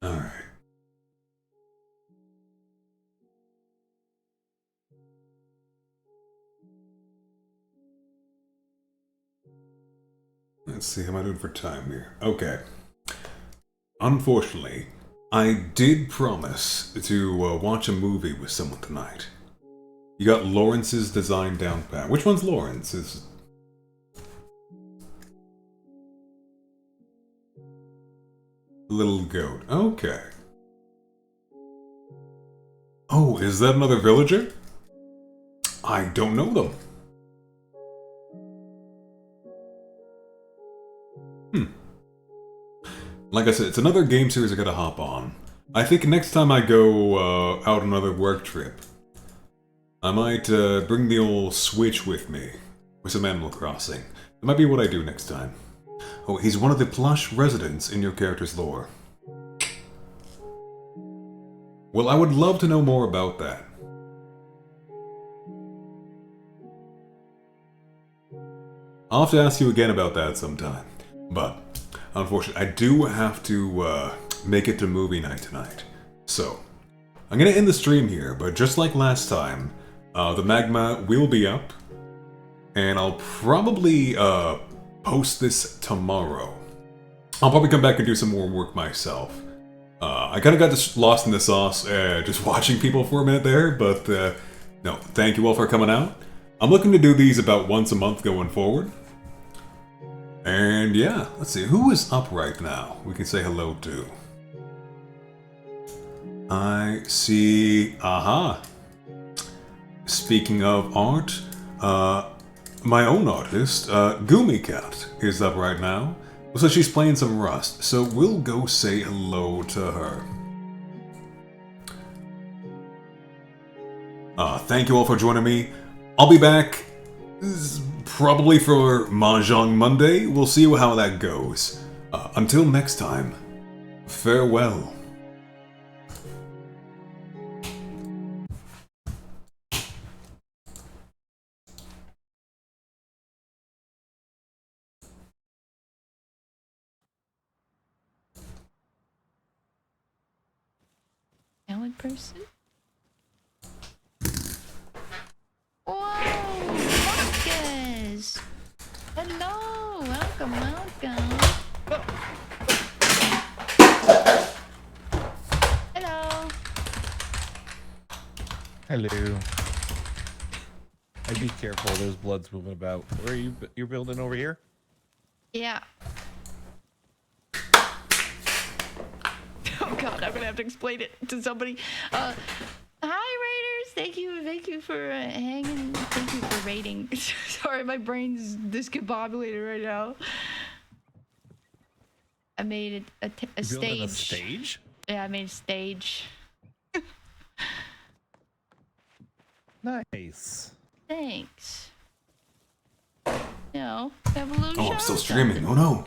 Alright. Let's see, how am I doing for time here? Okay. Unfortunately, I did promise to watch a movie with someone tonight. You got Lawrence's design down pat. Which one's Lawrence? Is Little Goat. Okay. Oh, is that another villager? I don't know them. Like I said, it's another game series I gotta hop on. I think next time I go out on another work trip, I might bring the old Switch with me, with some Animal Crossing. That might be what I do next time. Oh, he's one of the plush residents in your character's lore. Well, I would love to know more about that. I'll have to ask you again about that sometime. But, unfortunately, I do have to make it to movie night tonight. So, I'm gonna end the stream here, but just like last time, the magma will be up, and I'll probably post this tomorrow. I'll probably come back and do some more work myself. I kind of got just lost in the sauce just watching people for a minute there, but no, thank you all for coming out. I'm looking to do these about once a month going forward. And yeah, let's see, who is up right now? We can say hello to. I see, aha. Speaking of art, my own artist, Gumicat, is up right now. So she's playing some Rust, so we'll go say hello to her. Thank you all for joining me. I'll be back probably for Mahjong Monday. We'll see how that goes. Until next time, farewell. Now in person? Whoa! Marcus! Hello! Welcome, welcome! Hello! Hello. I'd be careful, there's bloods moving about. Where are you? You're building over here? Yeah. Oh god, I'm gonna have to explain it to somebody. Hi Raiders! Thank you for hanging. Thank you for raiding. Sorry, my brain's discombobulated right now. I made a Building stage. a stage? Yeah, I made a stage. Nice. Thanks. You know, have a little Oh, show I'm still or streaming. something. Oh no.